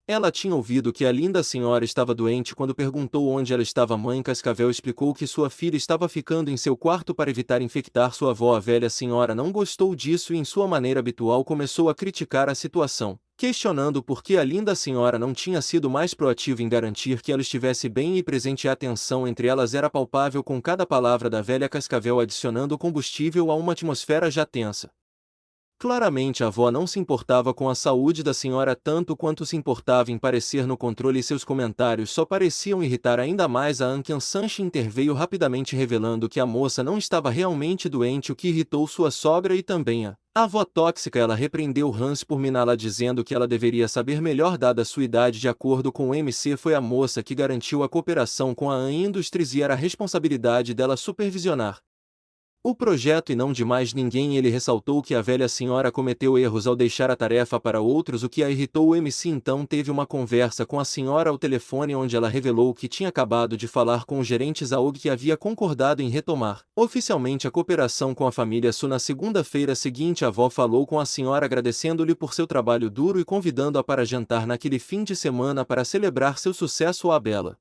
Ela tinha ouvido que a linda senhora estava doente. Quando perguntou onde ela estava, a mãe Cascavel explicou que sua filha estava ficando em seu quarto para evitar infectar sua avó. A velha senhora não gostou disso e, em sua maneira habitual, começou a criticar a situação, questionando por que a linda senhora não tinha sido mais proativa em garantir que ela estivesse bem e presente. A tensão entre elas era palpável com cada palavra da velha Cascavel, adicionando combustível a uma atmosfera já tensa. Claramente a avó não se importava com a saúde da senhora tanto quanto se importava em parecer no controle, e seus comentários só pareciam irritar ainda mais a Ankian. Sanchi interveio rapidamente, revelando que a moça não estava realmente doente, o que irritou sua sogra e também a avó tóxica. Ela repreendeu Hans por miná-la, dizendo que ela deveria saber melhor dada sua idade. De acordo com o MC, foi a moça que garantiu a cooperação com a An Industries e era a responsabilidade dela supervisionar o projeto e não de mais ninguém. Ele ressaltou que a velha senhora cometeu erros ao deixar a tarefa para outros, o que a irritou. O MC então teve uma conversa com a senhora ao telefone onde ela revelou que tinha acabado de falar com o gerente Zaog, que havia concordado em retomar oficialmente a cooperação com a família Su. Na segunda-feira seguinte, a avó falou com a senhora agradecendo-lhe por seu trabalho duro e convidando-a para jantar naquele fim de semana para celebrar seu sucesso. A bela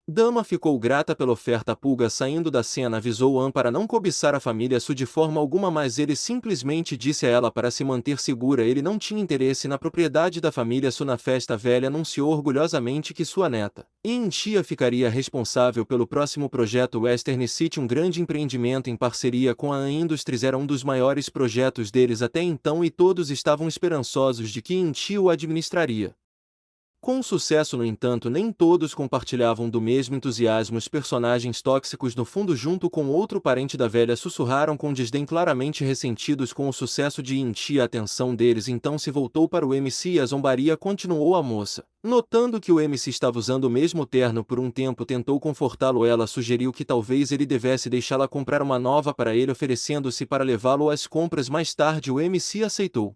dama ficou grata pela oferta. A pulga, saindo da cena, avisou An para não cobiçar a família Su de forma alguma, mas ele simplesmente disse a ela para se manter segura. Ele não tinha interesse na propriedade da família Su. Na festa, a velha anunciou orgulhosamente que sua neta, Intia, ficaria responsável pelo próximo projeto Western City, um grande empreendimento em parceria com a An Industries. Era um dos maiores projetos deles até então e todos estavam esperançosos de que Intia o administraria com sucesso. No entanto, nem todos compartilhavam do mesmo entusiasmo. Os personagens tóxicos no fundo, junto com outro parente da velha, sussurraram com desdém, claramente ressentidos com o sucesso de Inti. A atenção deles então se voltou para o MC e a zombaria continuou. A moça, notando que o MC estava usando o mesmo terno por um tempo, tentou confortá-lo. Ela sugeriu que talvez ele devesse deixá-la comprar uma nova para ele, oferecendo-se para levá-lo às compras mais tarde. O MC aceitou,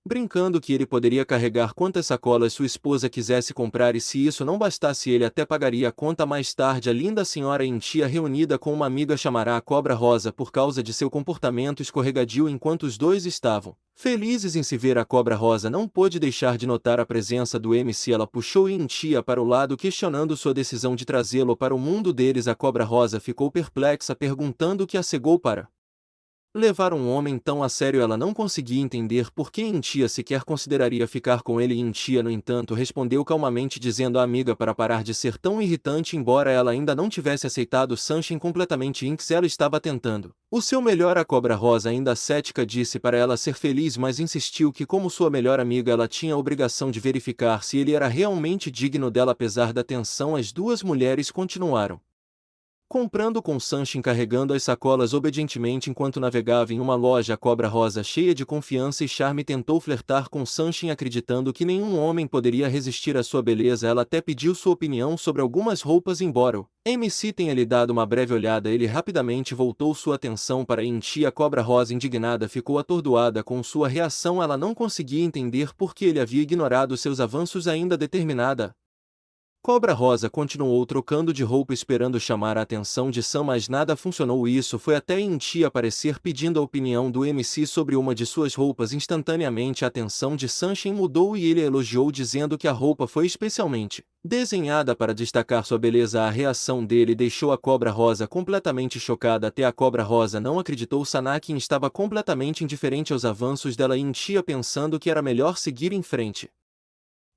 brincando que ele poderia carregar quantas sacolas sua esposa quisesse comprar e, se isso não bastasse, ele até pagaria a conta mais tarde. A linda senhora Intia, reunida com uma amiga, chamará a Cobra Rosa por causa de seu comportamento escorregadio. Enquanto os dois estavam felizes em se ver, a Cobra Rosa não pôde deixar de notar a presença do MC. Ela puxou Intia para o lado, questionando sua decisão de trazê-lo para o mundo deles. A Cobra Rosa ficou perplexa, perguntando o que a cegou para levar um homem tão a sério. Ela não conseguia entender por que Intia sequer consideraria ficar com ele. Intia, no entanto, respondeu calmamente, dizendo à amiga para parar de ser tão irritante. Embora ela ainda não tivesse aceitado Sunshine completamente, ela estava tentando o seu melhor. A Cobra Rosa, ainda cética, disse para ela ser feliz, mas insistiu que, como sua melhor amiga, ela tinha a obrigação de verificar se ele era realmente digno dela. Apesar da tensão, as duas mulheres continuaram comprando com Sunshine, carregando as sacolas obedientemente enquanto navegava em uma loja. A Cobra Rosa, cheia de confiança e charme, tentou flertar com Sunshine, acreditando que nenhum homem poderia resistir à sua beleza. Ela até pediu sua opinião sobre algumas roupas. Embora o MC tenha lhe dado uma breve olhada, ele rapidamente voltou sua atenção para Inti. A Cobra Rosa, indignada, ficou atordoada com sua reação. Ela não conseguia entender por que ele havia ignorado seus avanços. Ainda determinada, Cobra Rosa continuou trocando de roupa, esperando chamar a atenção de Sam, mas nada funcionou. Isso foi até Inti aparecer pedindo a opinião do MC sobre uma de suas roupas. Instantaneamente a atenção de Sunshine mudou e ele a elogiou, dizendo que a roupa foi especialmente desenhada para destacar sua beleza. A reação dele deixou a Cobra Rosa completamente chocada. Até a Cobra Rosa não acreditou. Sanakin estava completamente indiferente aos avanços dela e Inti, pensando que era melhor seguir em frente,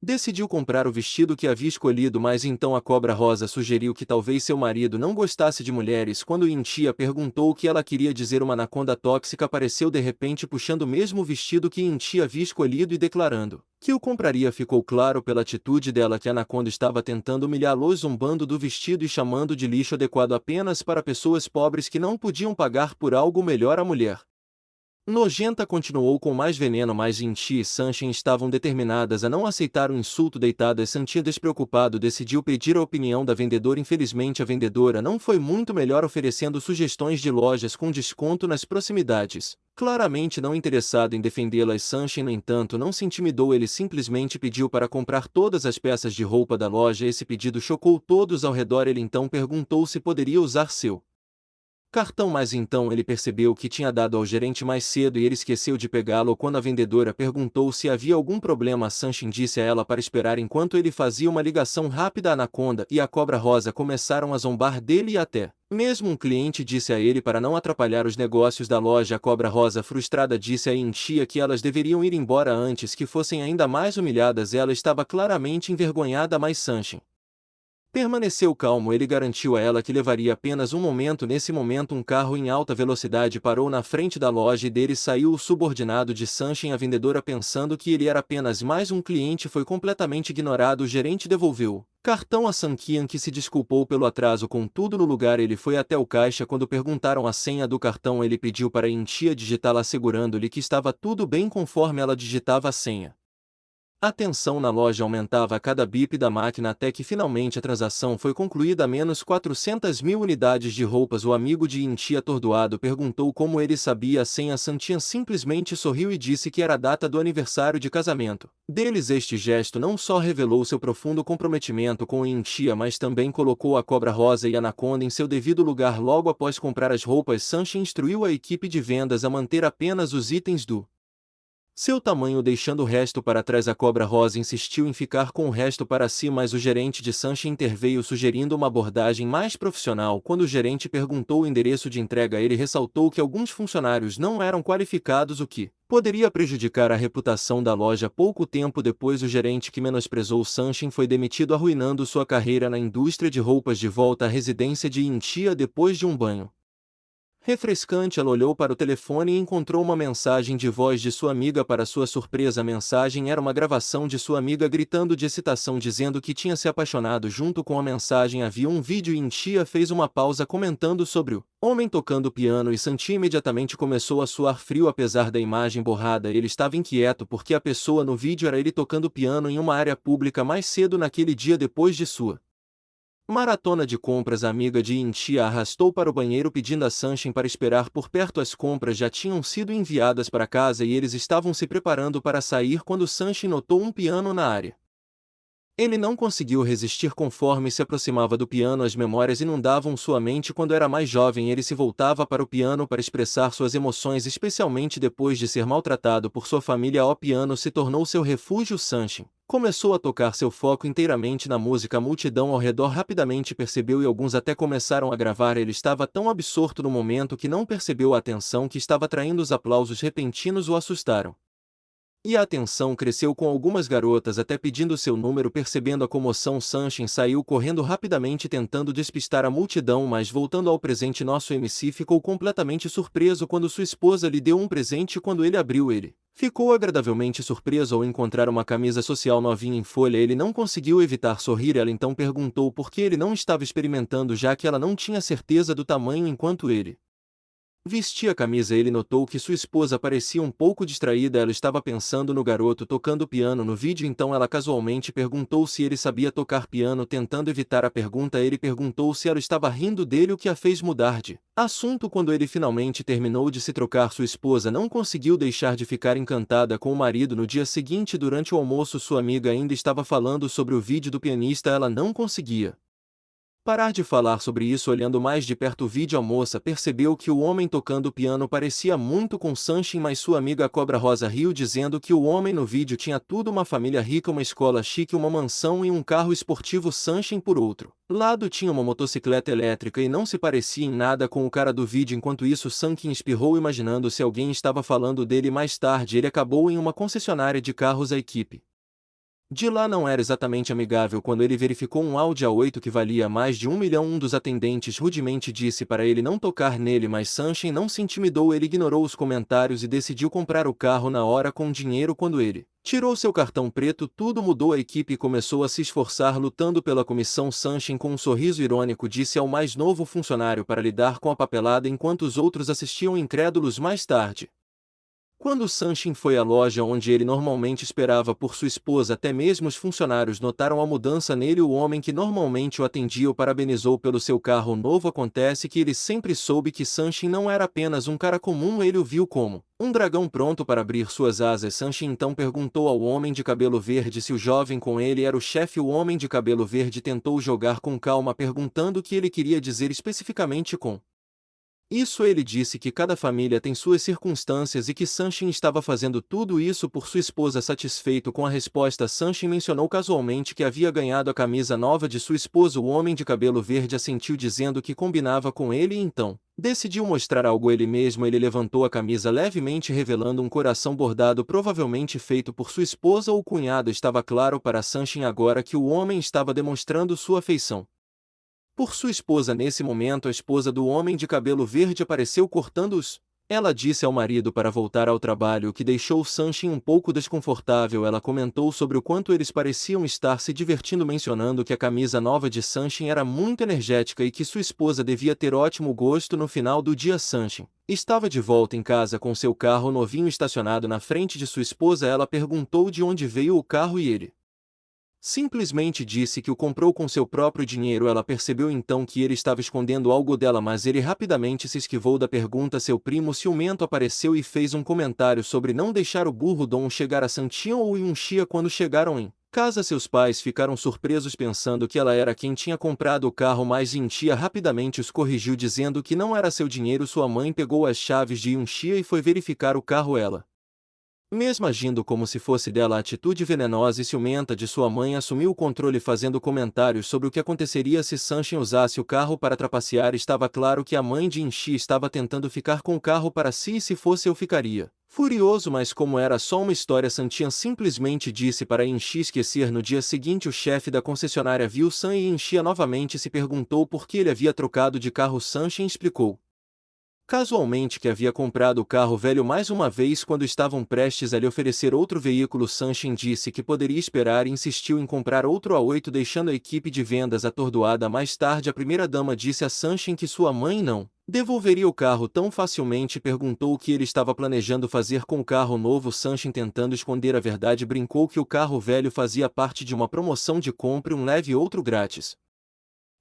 decidiu comprar o vestido que havia escolhido. Mas então a Cobra Rosa sugeriu que talvez seu marido não gostasse de mulheres. Quando Intia perguntou o que ela queria dizer, uma anaconda tóxica apareceu de repente, puxando o mesmo vestido que Intia havia escolhido e declarando que o compraria. Ficou claro pela atitude dela que a anaconda estava tentando humilhá-lo, zombando do vestido e chamando de lixo adequado apenas para pessoas pobres que não podiam pagar por algo melhor. A mulher nojenta continuou com mais veneno, mas Inti e Sunshine estavam determinadas a não aceitar o insulto. Deitadas, Santia, despreocupado, decidiu pedir a opinião da vendedora. Infelizmente, a vendedora não foi muito melhor, oferecendo sugestões de lojas com desconto nas proximidades. Claramente não interessado em defendê-las, Sunshine, no entanto, não se intimidou. Ele simplesmente pediu para comprar todas as peças de roupa da loja. Esse pedido chocou todos ao redor. Ele então perguntou se poderia usar seu cartão, mas então ele percebeu que tinha dado ao gerente mais cedo e ele esqueceu de pegá-lo. Quando a vendedora perguntou se havia algum problema, Sunshine disse a ela para esperar enquanto ele fazia uma ligação rápida. A Anaconda e a Cobra Rosa começaram a zombar dele e até mesmo um cliente disse a ele para não atrapalhar os negócios da loja. A Cobra Rosa, frustrada, disse a Intia que elas deveriam ir embora antes que fossem ainda mais humilhadas. Ela estava claramente envergonhada, mas Sunshine permaneceu calmo. Ele garantiu a ela que levaria apenas um momento. Nesse momento, um carro em alta velocidade parou na frente da loja e dele saiu o subordinado de Sunshine. A vendedora, pensando que ele era apenas mais um cliente, foi completamente ignorado. O gerente devolveu o cartão a Sankian, que se desculpou pelo atraso. Contudo, no lugar, ele foi até o caixa. Quando perguntaram a senha do cartão, ele pediu para Intia digitá-la, assegurando-lhe que estava tudo bem conforme ela digitava a senha. A tensão na loja aumentava a cada bip da máquina até que finalmente a transação foi concluída a menos 400 mil unidades de roupas. O amigo de Inti atordoado perguntou como ele sabia a senha. Santian simplesmente sorriu e disse que era a data do aniversário de casamento deles. Este gesto não só revelou seu profundo comprometimento com Inti, mas também colocou a cobra rosa e a anaconda em seu devido lugar. Logo após comprar as roupas, Sanchi instruiu a equipe de vendas a manter apenas os itens do seu tamanho, deixando o resto para trás. A cobra rosa insistiu em ficar com o resto para si, mas o gerente de Sanchi interveio sugerindo uma abordagem mais profissional. Quando o gerente perguntou o endereço de entrega, ele ressaltou que alguns funcionários não eram qualificados, o que poderia prejudicar a reputação da loja. Pouco tempo depois, o gerente que menosprezou Sanchi foi demitido, arruinando sua carreira na indústria de roupas. De volta à residência de Intia depois de um banho refrescante, ela olhou para o telefone e encontrou uma mensagem de voz de sua amiga. Para sua surpresa, a mensagem era uma gravação de sua amiga gritando de excitação, dizendo que tinha se apaixonado. Junto com a mensagem havia um vídeo e Intia fez uma pausa comentando sobre o homem tocando piano e Santi imediatamente começou a suar frio. Apesar da imagem borrada, ele estava inquieto porque a pessoa no vídeo era ele tocando piano em uma área pública mais cedo naquele dia. Depois de sua maratona de compras, a amiga de Inti a arrastou para o banheiro pedindo a Sanchin para esperar por perto. As compras já tinham sido enviadas para casa e eles estavam se preparando para sair quando Sanchin notou um piano na área. Ele não conseguiu resistir. Conforme se aproximava do piano, as memórias inundavam sua mente. Quando era mais jovem, ele se voltava para o piano para expressar suas emoções, especialmente depois de ser maltratado por sua família. O piano se tornou seu refúgio. Sanchin começou a tocar, seu foco inteiramente na música. A multidão ao redor rapidamente percebeu e alguns até começaram a gravar. Ele estava tão absorto no momento que não percebeu a atenção que estava atraindo. Os aplausos repentinos o assustaram. E a atenção cresceu, com algumas garotas até pedindo seu número. Percebendo a comoção, Sanchin saiu correndo rapidamente tentando despistar a multidão, mas voltando ao presente, nosso MC ficou completamente surpreso quando sua esposa lhe deu um presente. Quando ele abriu, ele ficou agradavelmente surpreso ao encontrar uma camisa social novinha em folha. Ele não conseguiu evitar sorrir. Ela então perguntou por que ele não estava experimentando, já que ela não tinha certeza do tamanho. Enquanto ele vestia a camisa, ele notou que sua esposa parecia um pouco distraída. Ela estava pensando no garoto tocando piano no vídeo. Então ela casualmente perguntou se ele sabia tocar piano. Tentando evitar a pergunta, ele perguntou se ela estava rindo dele, o que a fez mudar de assunto. Quando ele finalmente terminou de se trocar, sua esposa não conseguiu deixar de ficar encantada com o marido. No dia seguinte, durante o almoço, sua amiga ainda estava falando sobre o vídeo do pianista. Ela não conseguia parar de falar sobre isso. Olhando mais de perto o vídeo, a moça percebeu que o homem tocando piano parecia muito com Sanchin, mas sua amiga Cobra Rosa riu, dizendo que o homem no vídeo tinha tudo: uma família rica, uma escola chique, uma mansão e um carro esportivo. Sanchin, por outro lado, tinha uma motocicleta elétrica e não se parecia em nada com o cara do vídeo. Enquanto isso, Sanchin espirrou, imaginando se alguém estava falando dele. Mais tarde, ele acabou em uma concessionária de carros. A equipe de lá não era exatamente amigável quando ele verificou um Audi A8 que valia mais de 1 milhão. Um dos atendentes rudemente disse para ele não tocar nele, mas Sanchin não se intimidou. Ele ignorou os comentários e decidiu comprar o carro na hora com dinheiro. Quando ele tirou seu cartão preto, tudo mudou. A equipe começou a se esforçar lutando pela comissão. Sanchin, com um sorriso irônico, disse ao mais novo funcionário para lidar com a papelada enquanto os outros assistiam incrédulos. Mais tarde, quando Sanchin foi à loja onde ele normalmente esperava por sua esposa, até mesmo os funcionários notaram a mudança nele. O homem que normalmente o atendia o parabenizou pelo seu carro novo. Acontece que ele sempre soube que Sanchin não era apenas um cara comum. Ele o viu como um dragão pronto para abrir suas asas. Sanchin então perguntou ao homem de cabelo verde se o jovem com ele era o chefe. O homem de cabelo verde tentou jogar com calma, perguntando o que ele queria dizer especificamente com isso. Ele disse que cada família tem suas circunstâncias e que Sanchin estava fazendo tudo isso por sua esposa. Satisfeito com a resposta, Sanchin mencionou casualmente que havia ganhado a camisa nova de sua esposa. O homem de cabelo verde assentiu, dizendo que combinava com ele, e então decidiu mostrar algo ele mesmo. Ele levantou a camisa levemente, revelando um coração bordado, provavelmente feito por sua esposa ou cunhado. Estava claro para Sanchin agora que o homem estava demonstrando sua afeição por sua esposa. Nesse momento, a esposa do homem de cabelo verde apareceu cortando os Ela disse ao marido para voltar ao trabalho, o que deixou Sanshin um pouco desconfortável. Ela comentou sobre o quanto eles pareciam estar se divertindo, mencionando que a camisa nova de Sanshin era muito energética e que sua esposa devia ter ótimo gosto. No final do dia, Sanshin estava de volta em casa com seu carro novinho estacionado na frente de sua esposa. Ela perguntou de onde veio o carro e ele simplesmente disse que o comprou com seu próprio dinheiro. Ela percebeu então que ele estava escondendo algo dela, mas ele rapidamente se esquivou da pergunta. Seu primo ciumento apareceu e fez um comentário sobre não deixar o burro Dom chegar a Santian ou Yunxia. Quando chegaram em casa, seus pais ficaram surpresos pensando que ela era quem tinha comprado o carro, mas Yunxia rapidamente os corrigiu dizendo que não era seu dinheiro. Sua mãe pegou as chaves de Yunxia e foi verificar o carro. Ela, mesmo agindo como se fosse dela, a atitude venenosa e ciumenta de sua mãe assumiu o controle, fazendo comentários sobre o que aconteceria se Sanshin usasse o carro para trapacear. Estava claro que a mãe de Inchi estava tentando ficar com o carro para si, e se fosse eu ficaria furioso, mas como era só uma história, Santian simplesmente disse para Inchi esquecer. No dia seguinte, o chefe da concessionária viu San e Inchi novamente, se perguntou por que ele havia trocado de carro. Sanshin explicou casualmente que havia comprado o carro velho mais uma vez quando estavam prestes a lhe oferecer outro veículo. Sanshin disse que poderia esperar e insistiu em comprar outro A8, deixando a equipe de vendas atordoada. Mais tarde, a primeira-dama disse a Sanshin que sua mãe não devolveria o carro tão facilmente. Perguntou o que ele estava planejando fazer com o carro novo. Sanshin, tentando esconder a verdade, brincou que o carro velho fazia parte de uma promoção de compre um leve e outro grátis.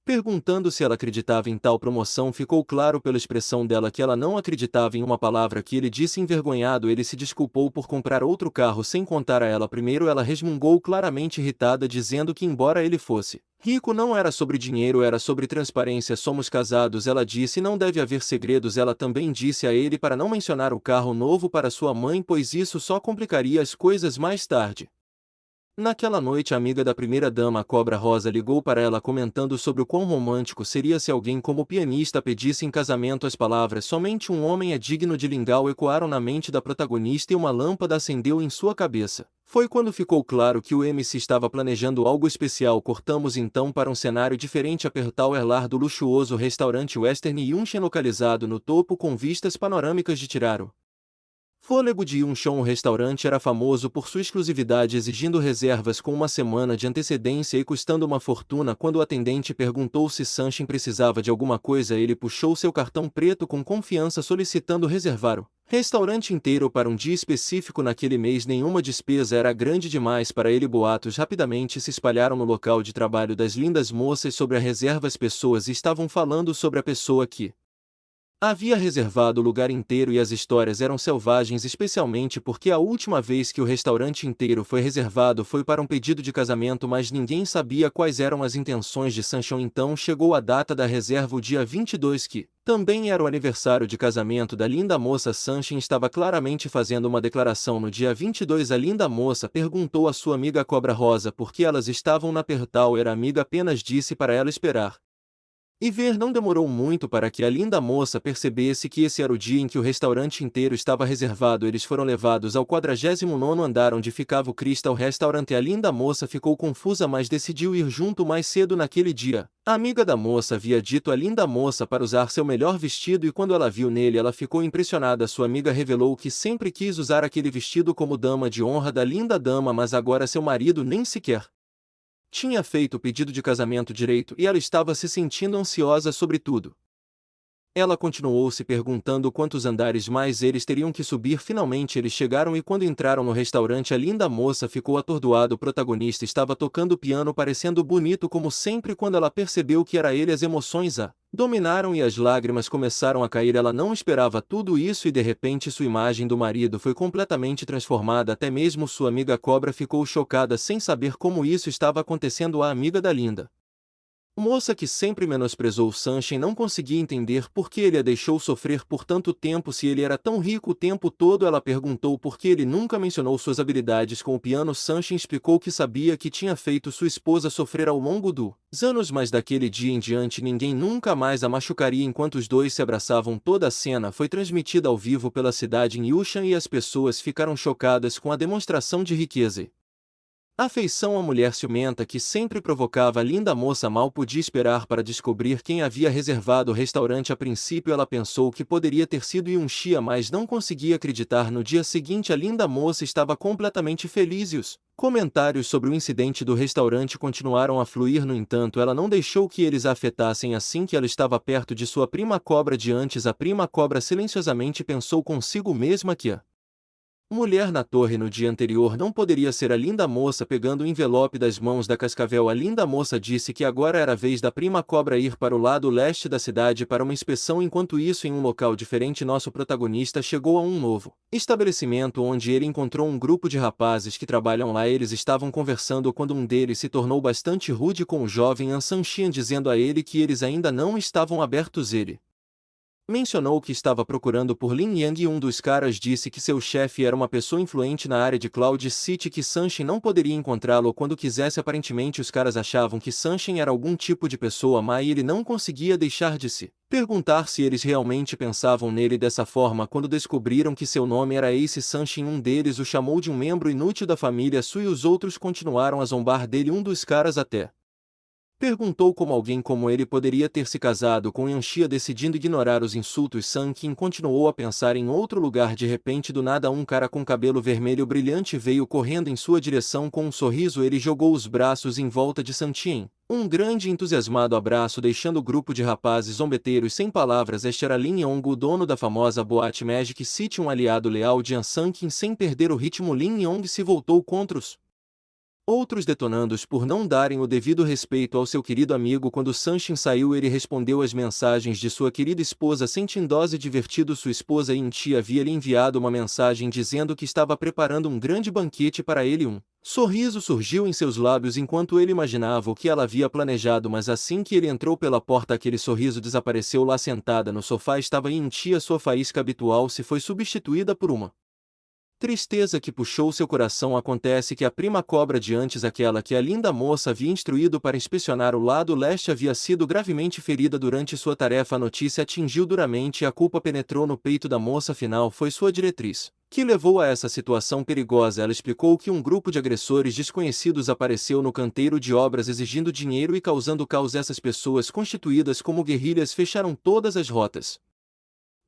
Perguntando se ela acreditava em tal promoção, ficou claro pela expressão dela que ela não acreditava em uma palavra que ele disse. Envergonhado, ele se desculpou por comprar outro carro sem contar a ela primeiro. Ela resmungou, claramente irritada, dizendo que embora ele fosse rico, não era sobre dinheiro, era sobre transparência. Somos casados, ela disse, não deve haver segredos. Ela também disse a ele para não mencionar o carro novo para sua mãe, pois isso só complicaria as coisas mais tarde. Naquela noite, a amiga da primeira-dama, a Cobra Rosa, ligou para ela comentando sobre o quão romântico seria se alguém como o pianista pedisse em casamento. As palavras "somente um homem é digno de Lingao" ecoaram na mente da protagonista e uma lâmpada acendeu em sua cabeça. Foi quando ficou claro que o MC estava planejando algo especial. Cortamos então para um cenário diferente, a Pertal Erlar do luxuoso restaurante Western Yunchen, localizado no topo com vistas panorâmicas de Tiraro. Fôlego de Yunchon. O restaurante era famoso por sua exclusividade, exigindo reservas com uma semana de antecedência e custando uma fortuna. Quando o atendente perguntou se Sanshin precisava de alguma coisa, ele puxou seu cartão preto com confiança, solicitando reservar o restaurante inteiro para um dia específico naquele mês. Nenhuma despesa era grande demais para ele. Boatos rapidamente se espalharam no local de trabalho das lindas moças sobre a reserva. As pessoas estavam falando sobre a pessoa que havia reservado o lugar inteiro e as histórias eram selvagens, especialmente porque a última vez que o restaurante inteiro foi reservado foi para um pedido de casamento, mas ninguém sabia quais eram as intenções de Sanshin. Então chegou a data da reserva, o dia 22, que também era o aniversário de casamento da linda moça. Sanshin estava claramente fazendo uma declaração no dia 22. A linda moça perguntou à sua amiga Cobra Rosa por que elas estavam na Pertal. A amiga apenas disse para ela esperar e ver. Não demorou muito para que a linda moça percebesse que esse era o dia em que o restaurante inteiro estava reservado. Eles foram levados ao 49º andar, onde ficava o Crystal Restaurant. A linda moça ficou confusa, mas decidiu ir junto mais cedo naquele dia. A amiga da moça havia dito à linda moça para usar seu melhor vestido e quando ela viu nele, ela ficou impressionada. Sua amiga revelou que sempre quis usar aquele vestido como dama de honra da linda dama, mas agora seu marido nem sequer tinha feito o pedido de casamento direito e ela estava se sentindo ansiosa sobre tudo. Ela continuou se perguntando quantos andares mais eles teriam que subir. Finalmente eles chegaram e quando entraram no restaurante, a linda moça ficou atordoada. O protagonista estava tocando piano, parecendo bonito como sempre. Quando ela percebeu que era ele, as emoções a dominaram e as lágrimas começaram a cair. Ela não esperava tudo isso e de repente sua imagem do marido foi completamente transformada. Até mesmo sua amiga Cobra ficou chocada sem saber como isso estava acontecendo. A amiga da linda moça, que sempre menosprezou Sanshin, não conseguia entender por que ele a deixou sofrer por tanto tempo se ele era tão rico o tempo todo. Ela perguntou por que ele nunca mencionou suas habilidades com o piano. Sanshin explicou que sabia que tinha feito sua esposa sofrer ao longo dos anos, mas daquele dia em diante ninguém nunca mais a machucaria. Enquanto os dois se abraçavam, toda a cena foi transmitida ao vivo pela cidade em Yushan e as pessoas ficaram chocadas com a demonstração de riqueza A afeição à mulher ciumenta que sempre provocava a linda moça mal podia esperar para descobrir quem havia reservado o restaurante. A princípio ela pensou que poderia ter sido Yunxia, mas não conseguia acreditar. No dia seguinte a linda moça estava completamente feliz e os comentários sobre o incidente do restaurante continuaram a fluir. No entanto, ela não deixou que eles a afetassem. Assim que ela estava perto de sua prima cobra de antes, a prima cobra silenciosamente pensou consigo mesma que a mulher na torre no dia anterior não poderia ser a linda moça. Pegando o envelope das mãos da Cascavel, a linda moça disse que agora era a vez da prima cobra ir para o lado leste da cidade para uma inspeção. Enquanto isso, em um local diferente, nosso protagonista chegou a um novo estabelecimento onde ele encontrou um grupo de rapazes que trabalham lá. Eles estavam conversando quando um deles se tornou bastante rude com o jovem An Sanxian, dizendo a ele que eles ainda não estavam abertos. Ele mencionou que estava procurando por Lin Yang e um dos caras disse que seu chefe era uma pessoa influente na área de Cloud City, que Sanshin não poderia encontrá-lo quando quisesse. Aparentemente os caras achavam que Sanshin era algum tipo de pessoa má e ele não conseguia deixar de se perguntar se eles realmente pensavam nele dessa forma. Quando descobriram que seu nome era Ace Sanshin, um deles o chamou de um membro inútil da família Su e os outros continuaram a zombar dele. Um dos caras até perguntou como alguém como ele poderia ter se casado com Yanxia. Decidindo ignorar os insultos, Sun Qin continuou a pensar em outro lugar. De repente, do nada, um cara com cabelo vermelho brilhante veio correndo em sua direção com um sorriso. Ele jogou os braços em volta de Sun Qin, um grande e entusiasmado abraço, deixando o grupo de rapazes zombeteiros sem palavras. Este era Lin Yong, o dono da famosa boate Magic City, um aliado leal de Sun Qin. Sem perder o ritmo, Lin Yong se voltou contra os outros, detonando-os por não darem o devido respeito ao seu querido amigo. Quando Sanshin saiu, ele respondeu às mensagens de sua querida esposa sentindo-se divertido. Sua esposa Yinti havia lhe enviado uma mensagem dizendo que estava preparando um grande banquete para ele. Um sorriso surgiu em seus lábios enquanto ele imaginava o que ela havia planejado, mas assim que ele entrou pela porta, aquele sorriso desapareceu. Lá sentada no sofá estava Yinti. A sua faísca habitual se foi substituída por uma tristeza que puxou seu coração. Acontece que a prima cobra de antes, aquela que a linda moça havia instruído para inspecionar o lado leste, havia sido gravemente ferida durante sua tarefa. A notícia atingiu duramente e a culpa penetrou no peito da moça. Afinal, foi sua diretriz que levou a essa situação perigosa. Ela explicou que um grupo de agressores desconhecidos apareceu no canteiro de obras exigindo dinheiro e causando caos. Essas pessoas, constituídas como guerrilhas, fecharam todas as rotas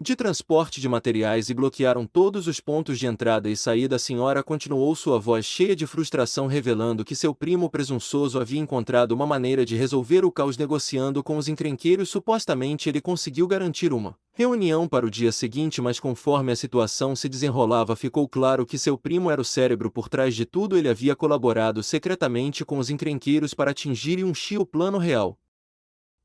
de transporte de materiais e bloquearam todos os pontos de entrada e saída. A senhora continuou, sua voz cheia de frustração, revelando que seu primo presunçoso havia encontrado uma maneira de resolver o caos negociando com os encrenqueiros. Supostamente ele conseguiu garantir uma reunião para o dia seguinte, mas conforme a situação se desenrolava, ficou claro que seu primo era o cérebro por trás de tudo. Ele havia colaborado secretamente com os encrenqueiros para atingir o plano real,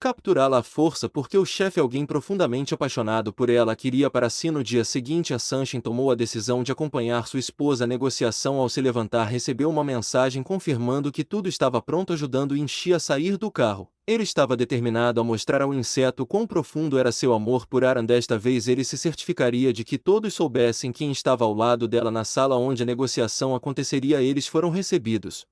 capturá-la à força, porque o chefe, alguém profundamente apaixonado por ela, queria para si. No dia seguinte, a Sanshin tomou a decisão de acompanhar sua esposa à negociação. Ao se levantar, recebeu uma mensagem confirmando que tudo estava pronto, ajudando Yinxi a sair do carro. Ele estava determinado a mostrar ao inseto quão profundo era seu amor por Aran. Desta vez ele se certificaria de que todos soubessem quem estava ao lado dela na sala onde a negociação aconteceria. Eles foram recebidos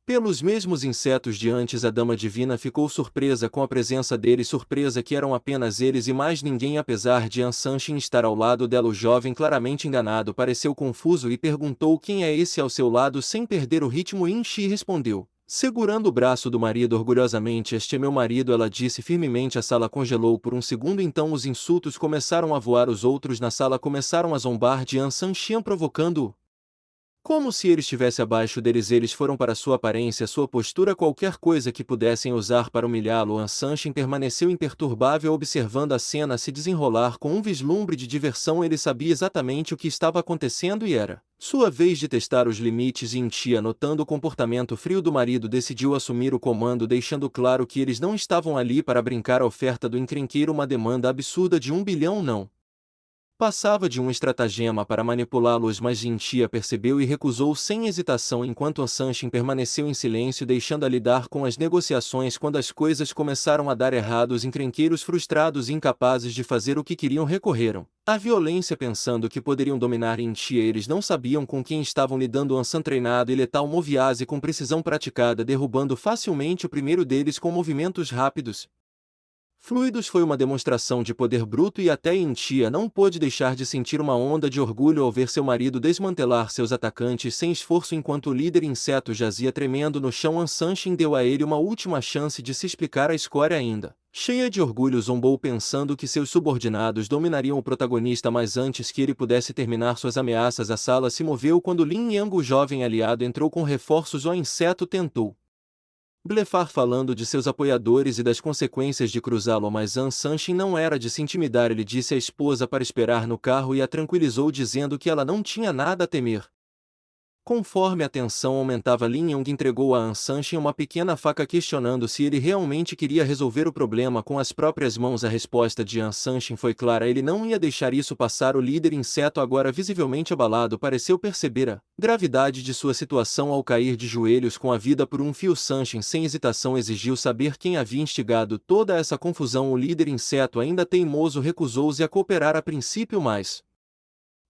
pelos mesmos insetos de antes. A Dama Divina ficou surpresa com a presença deles, surpresa que eram apenas eles e mais ninguém. Apesar de An Sanshin estar ao lado dela, o jovem, claramente enganado, pareceu confuso e perguntou: quem é esse ao seu lado? Sem perder o ritmo, Yinxi respondeu, segurando o braço do marido orgulhosamente: este é meu marido. Ela disse firmemente. A sala congelou por um segundo, então os insultos começaram a voar. Os outros na sala começaram a zombar de An Sanshin, provocando-o como se ele estivesse abaixo deles. Eles foram para sua aparência, sua postura, qualquer coisa que pudessem usar para humilhá-lo. An Sanshin permaneceu imperturbável, observando a cena se desenrolar com um vislumbre de diversão. Ele sabia exatamente o que estava acontecendo e era sua vez de testar os limites. Yinxi, notando o comportamento frio do marido, decidiu assumir o comando, deixando claro que eles não estavam ali para brincar. A oferta do encrenqueiro, uma demanda absurda de 1 bilhão, não passava de um estratagema para manipulá-los, mas Yinxi percebeu e recusou sem hesitação, enquanto An Sanshin permaneceu em silêncio, deixando-a lidar com as negociações. Quando as coisas começaram a dar errado, os encrenqueiros, frustrados e incapazes de fazer o que queriam, recorreram à violência pensando que poderiam dominar Yinxi. Eles não sabiam com quem estavam lidando. An San, treinado e letal, moviase com precisão praticada, derrubando facilmente o primeiro deles com movimentos rápidos, Fluidos foi uma demonstração de poder bruto e até Intia não pôde deixar de sentir uma onda de orgulho ao ver seu marido desmantelar seus atacantes sem esforço enquanto o líder inseto jazia tremendo no chão. Anshanshin deu a ele uma última chance de se explicar a escória ainda. Cheia de orgulho zombou pensando que seus subordinados dominariam o protagonista, mas antes que ele pudesse terminar suas ameaças a sala se moveu quando Lin Yang, o jovem aliado, entrou com reforços. O inseto tentou blefar falando de seus apoiadores e das consequências de cruzá-lo, mas Anshanshin não era de se intimidar. Ele disse à esposa para esperar no carro e a tranquilizou dizendo que ela não tinha nada a temer. Conforme a tensão aumentava, Lin Yong entregou a Anshanshin uma pequena faca questionando se ele realmente queria resolver o problema com as próprias mãos. A resposta de Anshanshin foi clara: ele não ia deixar isso passar. O líder inseto, agora visivelmente abalado, pareceu perceber a gravidade de sua situação ao cair de joelhos com a vida por um fio. Anshanshin sem hesitação exigiu saber quem havia instigado toda essa confusão. O líder inseto, ainda teimoso, recusou-se a cooperar a princípio, mas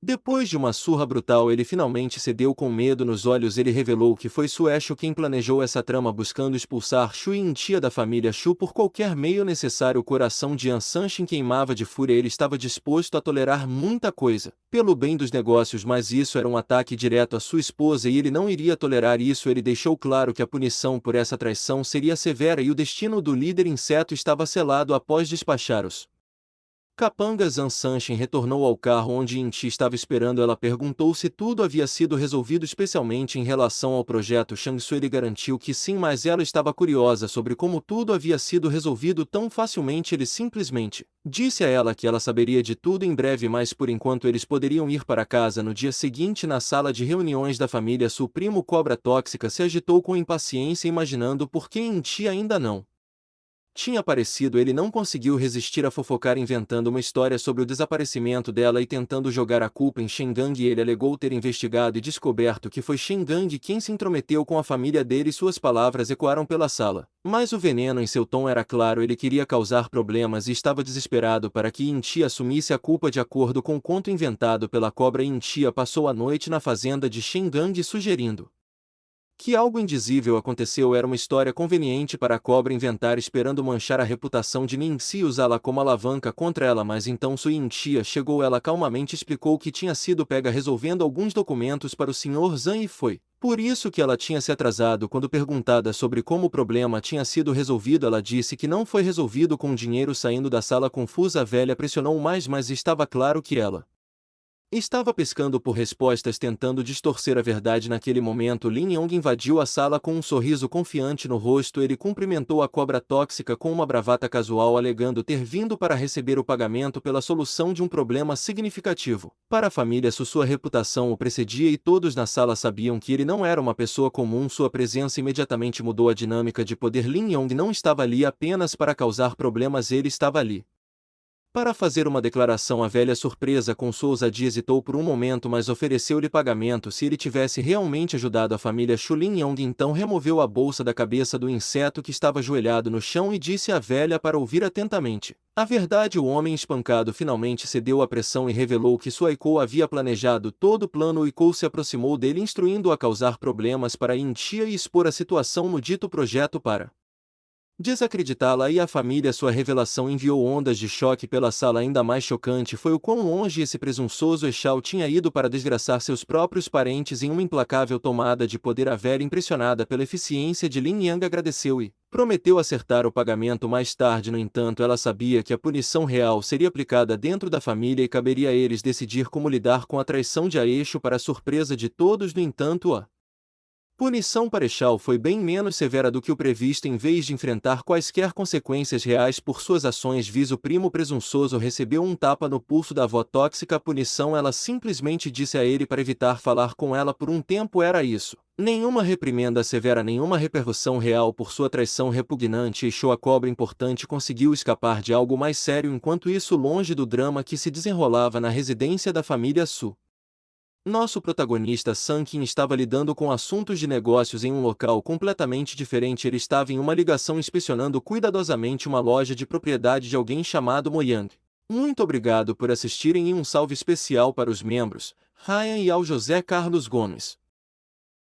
depois de uma surra brutal ele finalmente cedeu. Com medo nos olhos ele revelou que foi Suesho quem planejou essa trama, buscando expulsar Shu e Intia da família Shu por qualquer meio necessário. O coração de Anshanshin queimava de fúria. Ele estava disposto a tolerar muita coisa, pelo bem dos negócios, mas isso era um ataque direto à sua esposa e ele não iria tolerar isso. Ele deixou claro que a punição por essa traição seria severa e o destino do líder inseto estava selado. Após despachar os capangas, Anshanshin retornou ao carro onde Inti estava esperando. Ela perguntou se tudo havia sido resolvido, especialmente em relação ao projeto Shangsu. Ele garantiu que sim, mas ela estava curiosa sobre como tudo havia sido resolvido tão facilmente. Ele simplesmente disse a ela que ela saberia de tudo em breve, mas por enquanto eles poderiam ir para casa. No dia seguinte, na sala de reuniões da família Su, o primo Cobra Tóxica se agitou com impaciência, imaginando por que Inti ainda não tinha aparecido. Ele não conseguiu resistir a fofocar, inventando uma história sobre o desaparecimento dela e tentando jogar a culpa em Shengang. Ele alegou ter investigado e descoberto que foi Shengang quem se intrometeu com a família dele. Suas palavras ecoaram pela sala, mas o veneno em seu tom era claro. Ele queria causar problemas e estava desesperado para que Intia assumisse a culpa. De acordo com o conto inventado pela cobra, Intia passou a noite na fazenda de Shengang, sugerindo que algo indizível aconteceu. Era uma história conveniente para a cobra inventar, esperando manchar a reputação de Ningxi e usá-la como alavanca contra ela. Mas então Su Yintia chegou. Ela calmamente explicou que tinha sido pega resolvendo alguns documentos para o Sr. Zhang e foi por isso que ela tinha se atrasado. Quando perguntada sobre como o problema tinha sido resolvido, ela disse que não foi resolvido com dinheiro. Saindo da sala confusa, a velha pressionou mais, mas estava claro que ela estava pescando por respostas, tentando distorcer a verdade. Naquele momento, Lin Yong invadiu a sala com um sorriso confiante no rosto. Ele cumprimentou a cobra tóxica com uma bravata casual, alegando ter vindo para receber o pagamento pela solução de um problema significativo para a família Su. Sua reputação o precedia e todos na sala sabiam que ele não era uma pessoa comum. Sua presença imediatamente mudou a dinâmica de poder. Lin Yong não estava ali apenas para causar problemas, ele estava ali para fazer uma declaração. A velha, surpresa com sua ousadia, hesitou por um momento, mas ofereceu-lhe pagamento se ele tivesse realmente ajudado a família Shu. Lin Yong então removeu a bolsa da cabeça do inseto que estava ajoelhado no chão e disse à velha para ouvir atentamente a verdade. O homem espancado finalmente cedeu à pressão e revelou que sua Iko havia planejado todo o plano. O Iko se aproximou dele, instruindo-o a causar problemas para Intia e expor a situação no dito projeto para desacreditá-la e a família. Sua revelação enviou ondas de choque pela sala. Ainda mais chocante foi o quão longe esse presunçoso Eshao tinha ido para desgraçar seus próprios parentes em uma implacável tomada de poder. A velha, impressionada pela eficiência de Lin Yang, agradeceu e prometeu acertar o pagamento mais tarde. No entanto, ela sabia que a punição real seria aplicada dentro da família e caberia a eles decidir como lidar com a traição de Aesho. Para a surpresa de todos, no entanto, a punição para Eshao foi bem menos severa do que o previsto. Em vez de enfrentar quaisquer consequências reais por suas ações, o primo presunçoso recebeu um tapa no pulso da avó tóxica. A punição, ela simplesmente disse a ele para evitar falar com ela por um tempo. Era isso. Nenhuma reprimenda severa, nenhuma repercussão real por sua traição repugnante. Eshao, a cobra importante, conseguiu escapar de algo mais sério. Enquanto isso, longe do drama que se desenrolava na residência da família Su, nosso protagonista Sun-Kin estava lidando com assuntos de negócios em um local completamente diferente. Ele estava em uma ligação inspecionando cuidadosamente uma loja de propriedade de alguém chamado Moyang. Muito obrigado por assistirem e um salve especial para os membros Ryan e ao José Carlos Gomes.